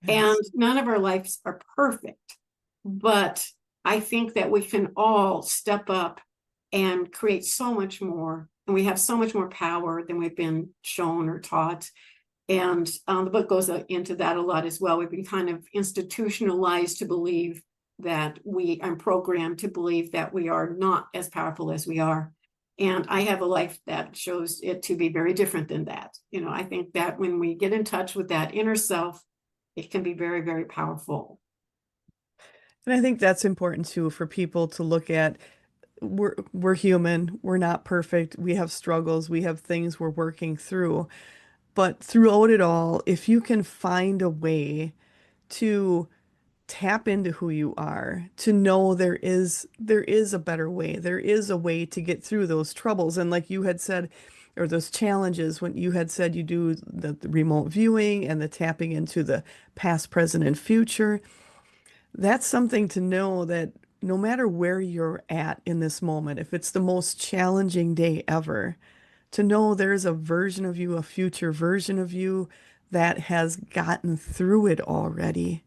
And Yes. none of our lives are perfect, but I think that we can all step up and create so much more. And we have so much more power than we've been shown or taught. And the book goes into that a lot as well. We've been kind of institutionalized to believe that I'm programmed to believe that we are not as powerful as we are. And I have a life that shows it to be very different than that. I think that when we get in touch with that inner self, it can be very, very powerful. And I think that's important too for people to look at. We're human. We're not perfect. We have struggles. We have things we're working through. But throughout it all, if you can find a way to tap into who you are, to know there is a better way. There is a way to get through those troubles. And like you had said, or those challenges when you had said you do the remote viewing and the tapping into the past, present, and future, that's something to know that no matter where you're at in this moment, if it's the most challenging day ever, to know there's a version of you, a future version of you that has gotten through it already,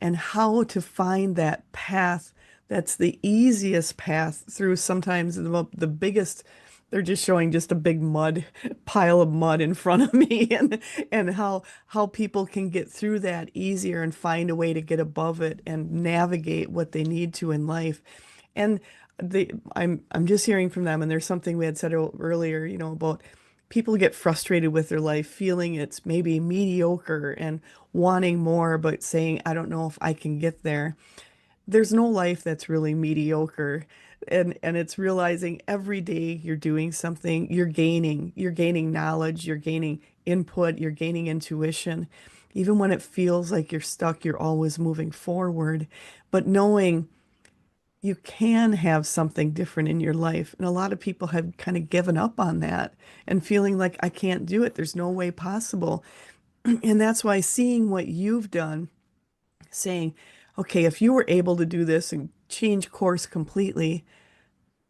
and how to find that path that's the easiest path through sometimes the biggest. They're just showing just a big mud pile of mud in front of me and how people can get through that easier and find a way to get above it and navigate what they need to in life. And I'm just hearing from them, and there's something we had said earlier, about people get frustrated with their life, feeling it's maybe mediocre and wanting more, but saying, I don't know if I can get there. There's no life that's really mediocre. And it's realizing every day you're doing something, you're gaining knowledge, you're gaining input, you're gaining intuition. Even when it feels like you're stuck, you're always moving forward. But knowing you can have something different in your life. And a lot of people have kind of given up on that and feeling like I can't do it. There's no way possible. And that's why seeing what you've done, saying, okay, if you were able to do this and change course completely,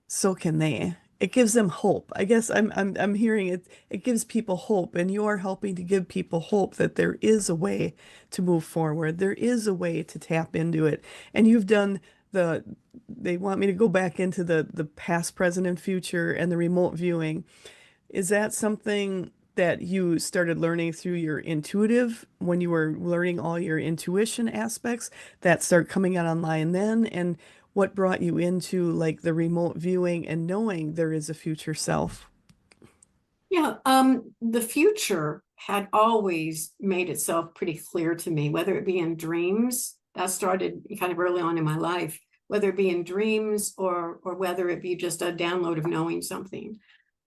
so can they. it gives them hope. I guess I'm hearing it. It gives people hope, and you're helping to give people hope that there is a way to move forward. There is a way to tap into it. And you've done the, they want me to go back into the past, present, and future and the remote viewing. Is that something that you started learning through your intuitive when you were learning all your intuition aspects that start coming out online then? And what brought you into like the remote viewing and knowing there is a future self? Yeah, the future had always made itself pretty clear to me, whether it be in dreams, that started kind of early on in my life, whether it be in dreams or whether it be just a download of knowing something.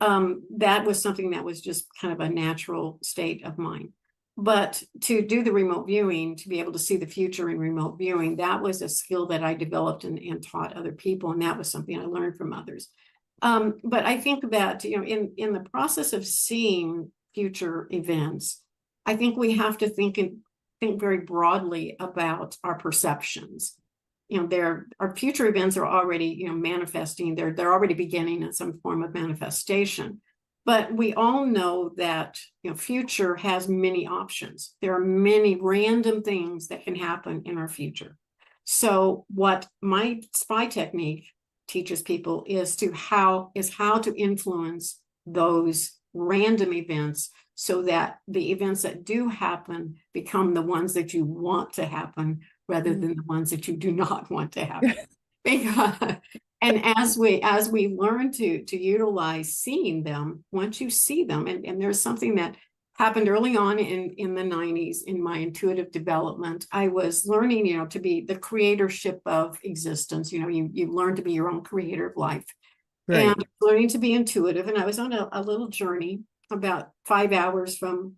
That was something that was just kind of a natural state of mine. But to do the remote viewing, to be able to see the future in remote viewing, that was a skill that I developed and taught other people. And that was something I learned from others. But I think that, in the process of seeing future events, I think we have to think very broadly about our perceptions. Our future events are already, manifesting. They're already beginning in some form of manifestation. But we all know that, future has many options. There are many random things that can happen in our future. So what my SPI technique teaches people is how to influence those random events so that the events that do happen become the ones that you want to happen rather Mm. than the ones that you do not want to happen. Because, and as we learn to utilize seeing them, once you see them, and there's something that happened early on in the 90s in my intuitive development. I was learning, to be the creatorship of existence. You learn to be your own creator of life, and Right. learning to be intuitive. And I was on a little journey about 5 hours from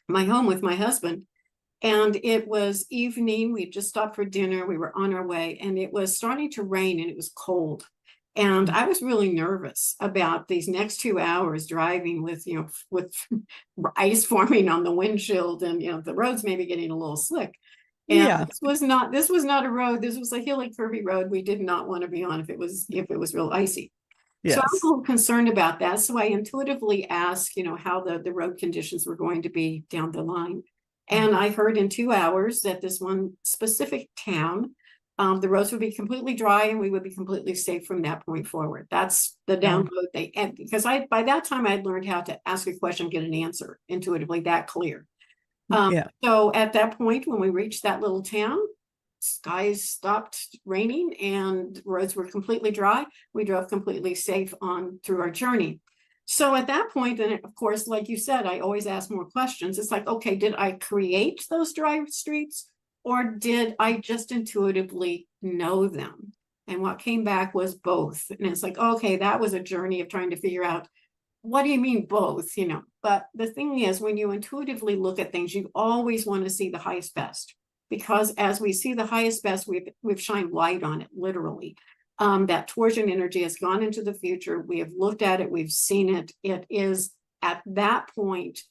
my home with my husband. And it was evening. We just stopped for dinner. We were on our way, and it was starting to rain and it was cold. And I was really nervous about these next 2 hours driving with ice forming on the windshield, and the roads maybe getting a little slick. And Yeah. this was not a road. This was a hilly, curvy road we did not want to be on if it was real icy. So I was a Yes. little concerned about that. So I intuitively asked, how the road conditions were going to be down the line. And I heard in 2 hours that this one specific town, the roads would be completely dry and we would be completely safe from that point forward. That's the Oh, download and because by that time I'd learned how to ask a question, get an answer intuitively that clear. yeah. So at that point, when we reached that little town, skies stopped raining and roads were completely dry. We drove completely safe on through our journey. So at that point, and of course, like you said, I always ask more questions. It's like, okay, did I create those dry streets or did I just intuitively know them? And what came back was both. And it's like, okay, that was a journey of trying to figure out what do you mean both, But the thing is, when you intuitively look at things, you always want to see the highest best, because as we see the highest best, we've shined light on it, literally. That torsion energy has gone into the future. We have looked at it, we've seen it. It is at that point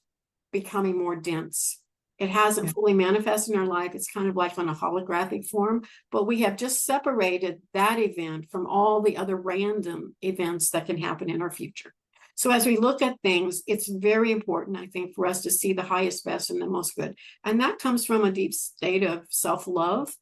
becoming more dense. It hasn't Yeah. fully manifested in our life. It's kind of like on a holographic form, but we have just separated that event from all the other random events that can happen in our future. So as we look at things, it's very important, I think, for us to see the highest, best, and the most good. And that comes from a deep state of self-love,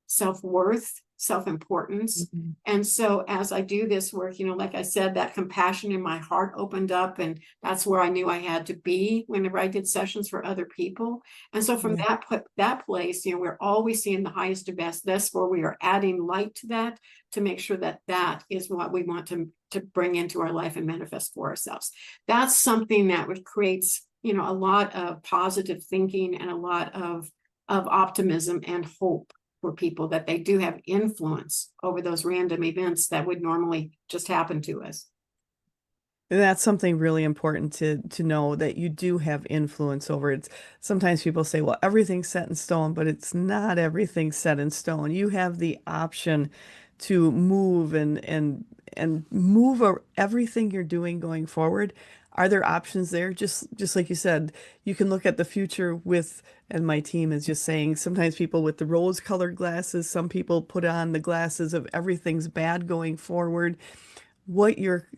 self-worth, self-importance. Mhm. And so as I do this work, like I said, that compassion in my heart opened up, and that's where I knew I had to be whenever I did sessions for other people. And so from Yeah. that place, we're always seeing the highest and best. That's where we are adding light to that to make sure that that is what we want to bring into our life and manifest for ourselves. That's something that would creates, a lot of positive thinking and a lot of optimism and hope for people, that they do have influence over those random events that would normally just happen to us. And that's something really important to know that you do have influence over it. Sometimes people say, well, everything's set in stone, but it's not everything set in stone. You have the option to move and move everything you're doing going forward. Are there options there? Just like you said, you can look at the future with, and my team is just saying, sometimes people with the rose-colored glasses, some people put on the glasses of everything's bad going forward. What you're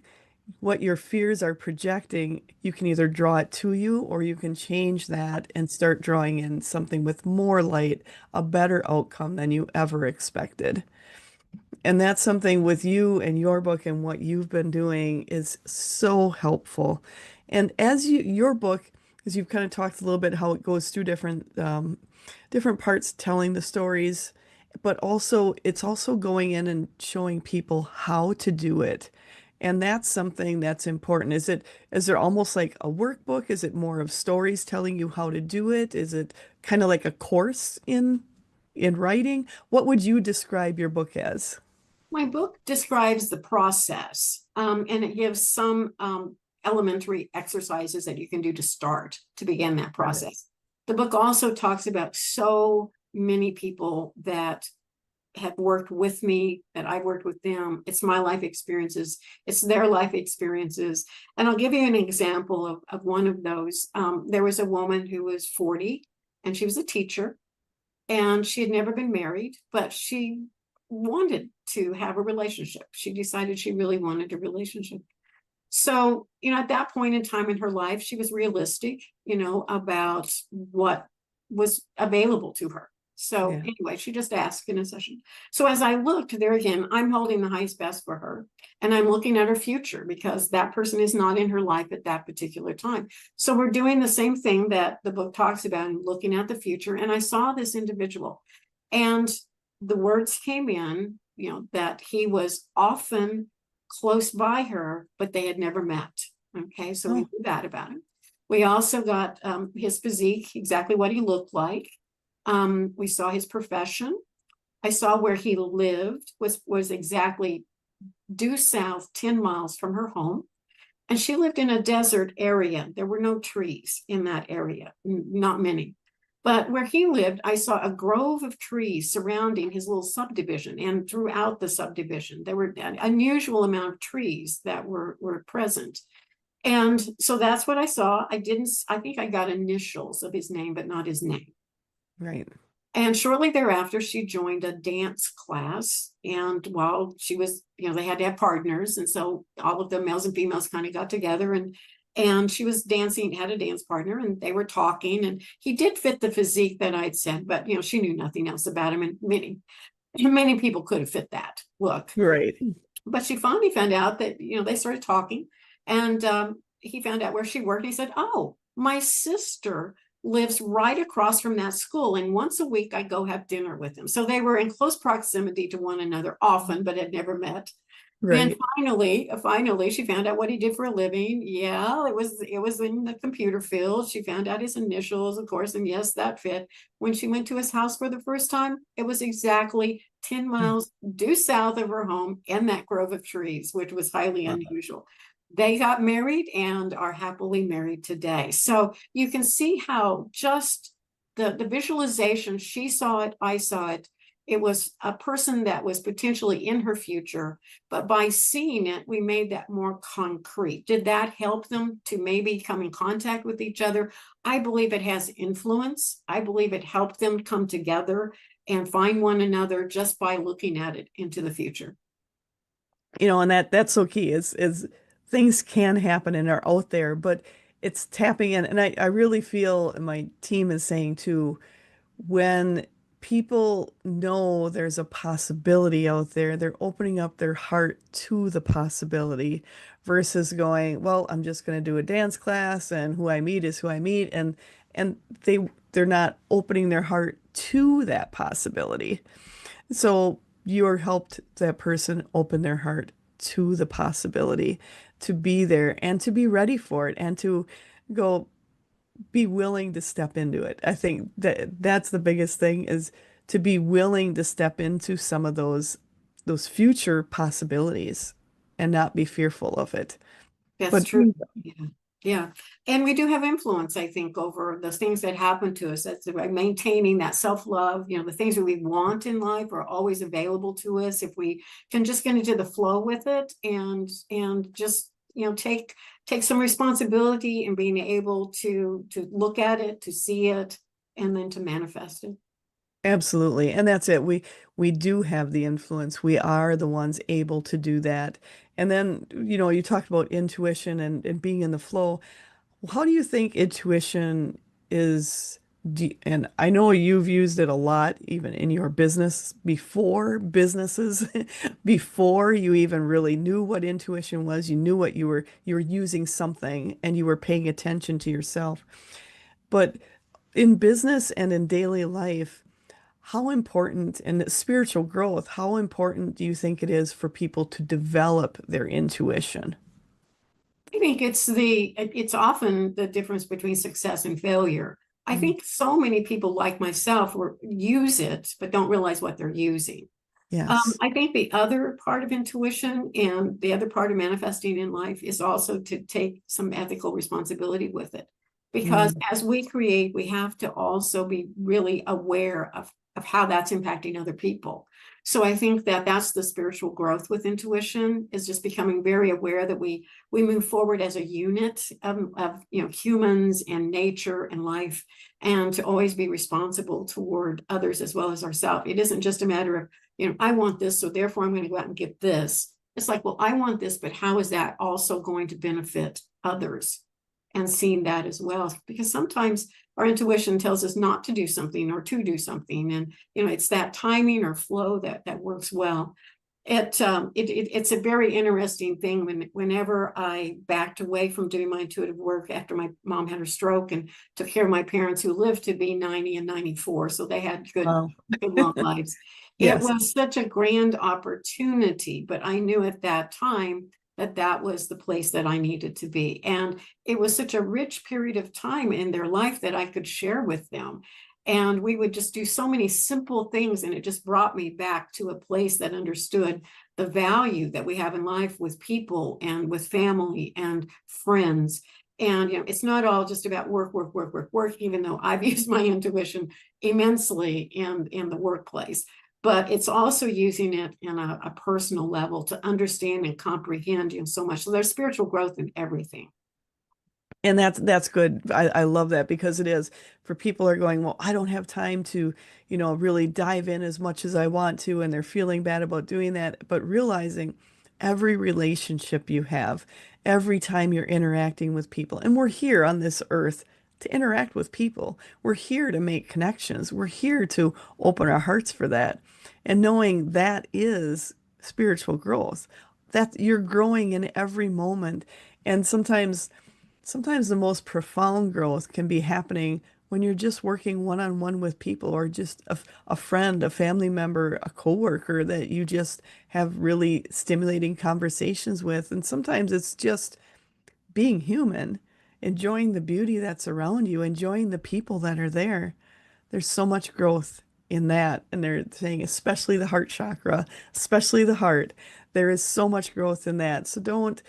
what your fears are projecting, you can either draw it to you or you can change that and start drawing in something with more light, a better outcome than you ever expected. And that's something with you and your book and what you've been doing is so helpful. And as your book, as you've kind of talked a little bit how it goes through different parts telling the stories, but also it's also going in and showing people how to do it. And that's something that's important. Is there almost like a workbook? Is it more of stories telling you how to do it? Is it kind of like a course in writing? What would you describe your book as? My book describes the process, and it gives some elementary exercises that you can do to start to begin that Got it. process. The book also talks about so many people that have worked with me, that I've worked with them. It's my life experiences, it's their life experiences. And I'll give you an example of one of those. There was a woman who was 40 and she was a teacher and she had never been married, but she wanted to have a relationship. She decided she really wanted a relationship. So, at that point in time in her life, she was realistic, about what was available to her. So Yeah. anyway, she just asked in a session. So as I looked there again, I'm holding the highest best for her and I'm looking at her future because that person is not in her life at that particular time. So we're doing the same thing that the book talks about and looking at the future. And I saw this individual and the words came in, that he was often close by her, but they had never met. Okay, so we Oh, knew that about him. We also got his physique, exactly what he looked like. We saw his profession. I saw where he lived was exactly due south 10 miles from her home. And she lived in a desert area. There were no trees in that area, not many. But where he lived, I saw a grove of trees surrounding his little subdivision and throughout the subdivision. There were an unusual amount of trees that were present. And so that's what I saw. I think I got initials of his name, but not his name. right. And shortly thereafter, she joined a dance class. And while she was, they had to have partners. And so all of the males and females kind of got together and she was dancing, had a dance partner, and they were talking. And he did fit the physique that I'd said, but she knew nothing else about him. And many people could have fit that look. Right. But she finally found out that, they started talking. And he found out where she worked. And he said, "Oh, my sister lives right across from that school. And once a week, I go have dinner with him." So they were in close proximity to one another often, but had never met. And Right. finally, she found out what he did for a living. Yeah, it was in the computer field. She found out his initials, of course, and yes, that fit. When she went to his house for the first time, it was exactly 10 Hmm. miles due south of her home in that grove of trees, which was highly Wow. unusual. They got married and are happily married today. So you can see how just the visualization, she saw it, I saw it. It was a person that was potentially in her future, but by seeing it, we made that more concrete. Did that help them to maybe come in contact with each other? I believe it has influence. I believe it helped them come together and find one another just by looking at it into the future. And that's so key is things can happen and are out there, but it's tapping in. And I really feel, and my team is saying too, when people know there's a possibility out there, they're opening up their heart to the possibility versus going, well, I'm just going to do a dance class and who I meet is who I meet. And they're not opening their heart to that possibility. So you're helped that person open their heart to the possibility to be there and to be ready for it and to go be willing to step into it. I think that's the biggest thing is to be willing to step into some of those future possibilities and not be fearful of it. That's But true. Yeah. Yeah. And we do have influence, I think, over the things that happen to us. That's about maintaining that self-love. The things that we want in life are always available to us if we can just get into the flow with it and just, take some responsibility and being able to look at it, to see it, and then to manifest it. absolutely. And that's it. We do have the influence. We are the ones able to do that. And then, you talked about intuition and being in the flow. How do you think intuition is, and I know you've used it a lot, even in your business before businesses, before you even really knew what intuition was, you knew what you were using something and you were paying attention to yourself. But in business and in daily life, how important and spiritual growth, how important do you think it is for people to develop their intuition? I think it's often the difference between success and failure. I Mm. think so many people like myself use it, but don't realize what they're using. Yes. I think the other part of intuition and the other part of manifesting in life is also to take some ethical responsibility with it. Because Mm. as we create, we have to also be really aware of how that's impacting other people. So I think that that's the spiritual growth with intuition, is just becoming very aware that we move forward as a unit of humans and nature and life, and to always be responsible toward others as well as ourselves. It isn't just a matter of, I want this, so therefore I'm going to go out and get this. It's like, well, I want this, but how is that also going to benefit others? And seeing that as well, because sometimes our intuition tells us not to do something or to do something, and it's that timing or flow that works well. It's a very interesting thing whenever I backed away from doing my intuitive work after my mom had her stroke and took care of my parents, who lived to be 90 and 94, so they had Wow. good long lives. It Yes. was such a grand opportunity, but I knew at that time that that was the place that I needed to be. And it was such a rich period of time in their life that I could share with them. And we would just do so many simple things. And it just brought me back to a place that understood the value that we have in life with people and with family and friends. And it's not all just about work, work, work, work, work, even though I've used my intuition immensely in the workplace. But it's also using it in a personal level to understand and comprehend so much. So there's spiritual growth in everything. And that's good. I love that because it is for people are going, well, I don't have time to, really dive in as much as I want to, and they're feeling bad about doing that. But realizing every relationship you have, every time you're interacting with people, and we're here on this earth to interact with people. We're here to make connections. We're here to open our hearts for that. And knowing that is spiritual growth, that you're growing in every moment. And sometimes the most profound growth can be happening when you're just working one-on-one with people or just a friend, a family member, a coworker that you just have really stimulating conversations with. And sometimes it's just being human, enjoying the beauty that's around you, enjoying the people that are there. There's so much growth in that. And they're saying, especially the heart chakra, especially the heart. There is so much growth in that. So don't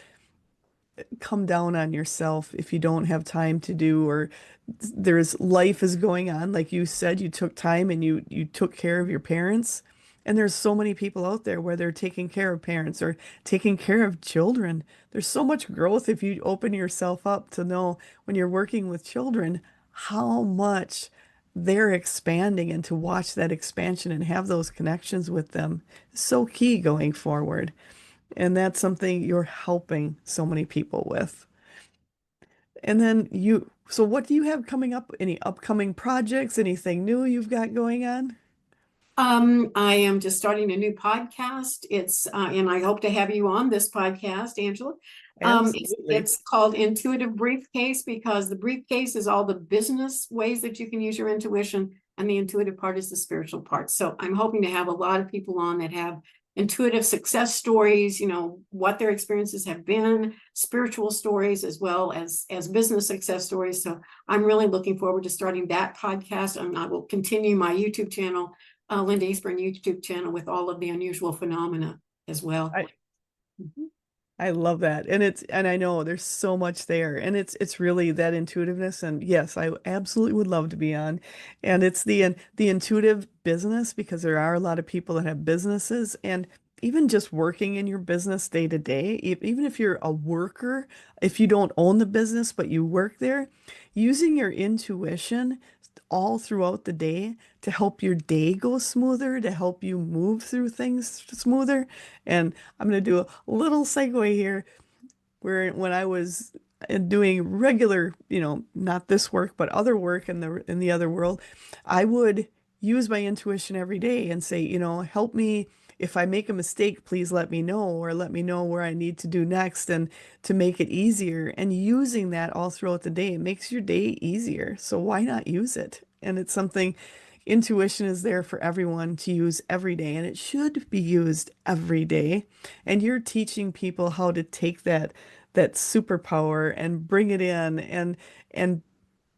come down on yourself if you don't have time to do or there's life is going on like you said you took time and you took care of your parents and there's so many people out there where they're taking care of parents or taking care of children. There's so much growth if you open yourself up to know when you're working with children how much they're expanding and to watch that expansion and have those connections with them is so key going forward. And that's something you're helping so many people with. And then so what do you have coming up? Any upcoming projects? Anything new you've got going on? I am just starting a new podcast. And I hope to have you on this podcast, Angela. Absolutely. It's called Intuitive Briefcase, because the briefcase is all the business ways that you can use your intuition, and the intuitive part is the spiritual part. So I'm hoping to have a lot of people on that have intuitive success stories, what their experiences have been, spiritual stories, as well as business success stories. So I'm really looking forward to starting that podcast, and I will continue my YouTube channel, Linda Eastburn YouTube channel, with all of the unusual phenomena as well. I I love that. And I know there's so much there. And it's really that intuitiveness. And yes, I absolutely would love to be on. And it's the intuitive business because there are a lot of people that have businesses and even just working in your business day to day, even if you're a worker, if you don't own the business but you work there, using your intuition all throughout the day to help your day go smoother, to help you move through things smoother. And I'm going to do a little segue here where when I was doing regular, not this work, but other work in the other world, I would use my intuition every day and say, help me. If I make a mistake, please let me know, or let me know where I need to do next, and to make it easier. And using that all throughout the day, it makes your day easier. So why not use it? And it's something, intuition is there for everyone to use every day, and it should be used every day. And you're teaching people how to take that superpower and bring it in and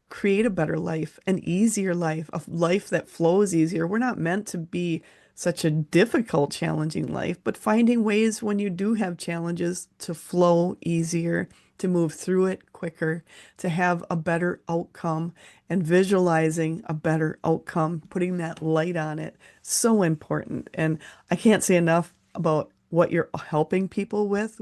create a better life, an easier life, a life that flows easier. We're not meant to be such a difficult, challenging life, but finding ways when you do have challenges to flow easier, to move through it quicker, to have a better outcome, and visualizing a better outcome, putting that light on it, so important. And I can't say enough about what you're helping people with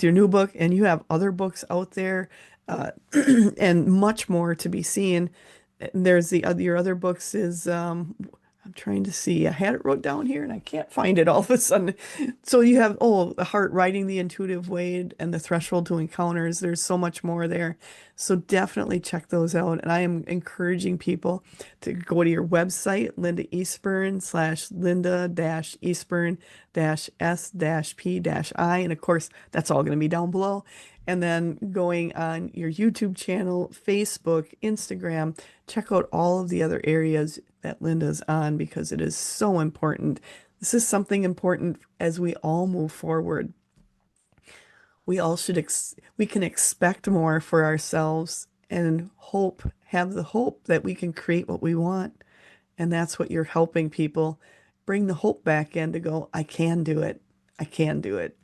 your new book, and you have other books out there, and much more to be seen. There's your other books is I'm trying to see. I had it wrote down here and I can't find it all of a sudden. So you have, the heart writing the intuitive way and the threshold to encounters. There's so much more there. So definitely check those out. And I am encouraging people to go to your website, Linda Eastburn / Linda Eastburn S-P-I. And of course, that's all going to be down below. And then going on your YouTube channel, Facebook, Instagram, check out all of the other areas that Linda's on, because it is so important. This is something important as we all move forward. We all we can expect more for ourselves and have the hope that we can create what we want. And that's what you're helping people bring the hope back in, to go, I can do it. I can do it.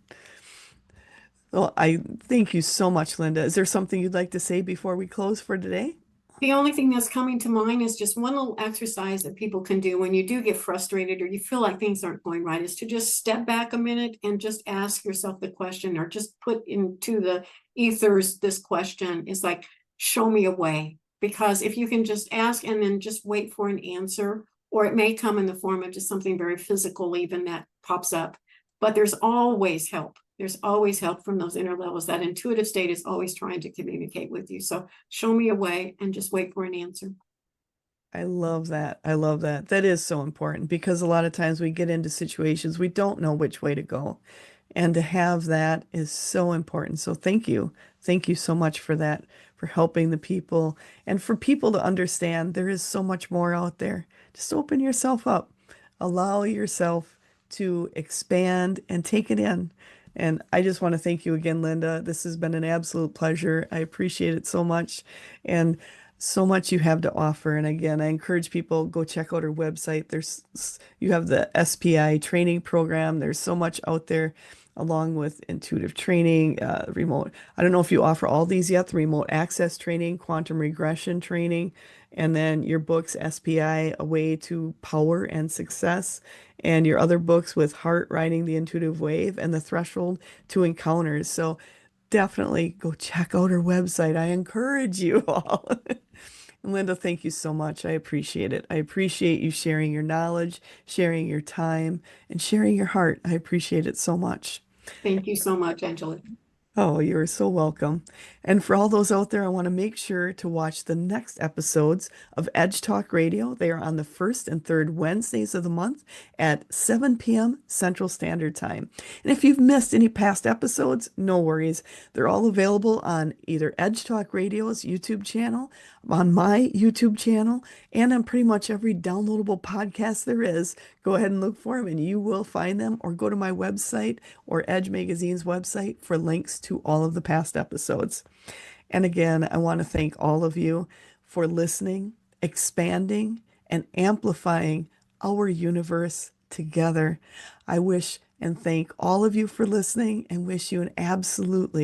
Well, I thank you so much, Linda. Is there something you'd like to say before we close for today? The only thing that's coming to mind is just one little exercise that people can do when you do get frustrated or you feel like things aren't going right, is to just step back a minute and just ask yourself the question, or just put into the ethers this question. Is like, show me a way. Because if you can just ask and then just wait for an answer, or it may come in the form of just something very physical, even that pops up. But there's always help. There's always help from those inner levels. That intuitive state is always trying to communicate with you. So show me a way and just wait for an answer. I love that. I love that. That is so important, because a lot of times we get into situations we don't know which way to go. And to have that is so important. So thank you. Thank you so much for that, for helping the people and for people to understand there is so much more out there. Just open yourself up. Allow yourself to expand and take it in. And I just want to thank you again, Linda. This has been an absolute pleasure. I appreciate it so much. And so much you have to offer. And again, I encourage people, go check out her website. You have the S.P.I training program. There's so much out there, along with intuitive training, remote. I don't know if you offer all these yet, the remote access training, quantum regression training, and then your books, S.P.I, A Way to Power and Success, and your other books with Heart Riding the Intuitive Wave and the Threshold to Encounters. So definitely go check out her website. I encourage you all. Linda, thank you so much. I appreciate it. I appreciate you sharing your knowledge, sharing your time, and sharing your heart. I appreciate it so much. Thank you so much, Angela. Oh, you're so welcome. And for all those out there, I want to make sure to watch the next episodes of Edge Talk Radio. They are on the first and third Wednesdays of the month at 7 p.m. Central Standard Time. And if you've missed any past episodes, no worries. They're all available on either Edge Talk Radio's YouTube channel, on my YouTube channel, and on pretty much every downloadable podcast there is. Go ahead and look for them and you will find them, or go to my website or Edge Magazine's website for links to all of the past episodes. And again, I want to thank all of you for listening, expanding, and amplifying our universe together. I wish and thank all of you for listening, and wish you an absolutely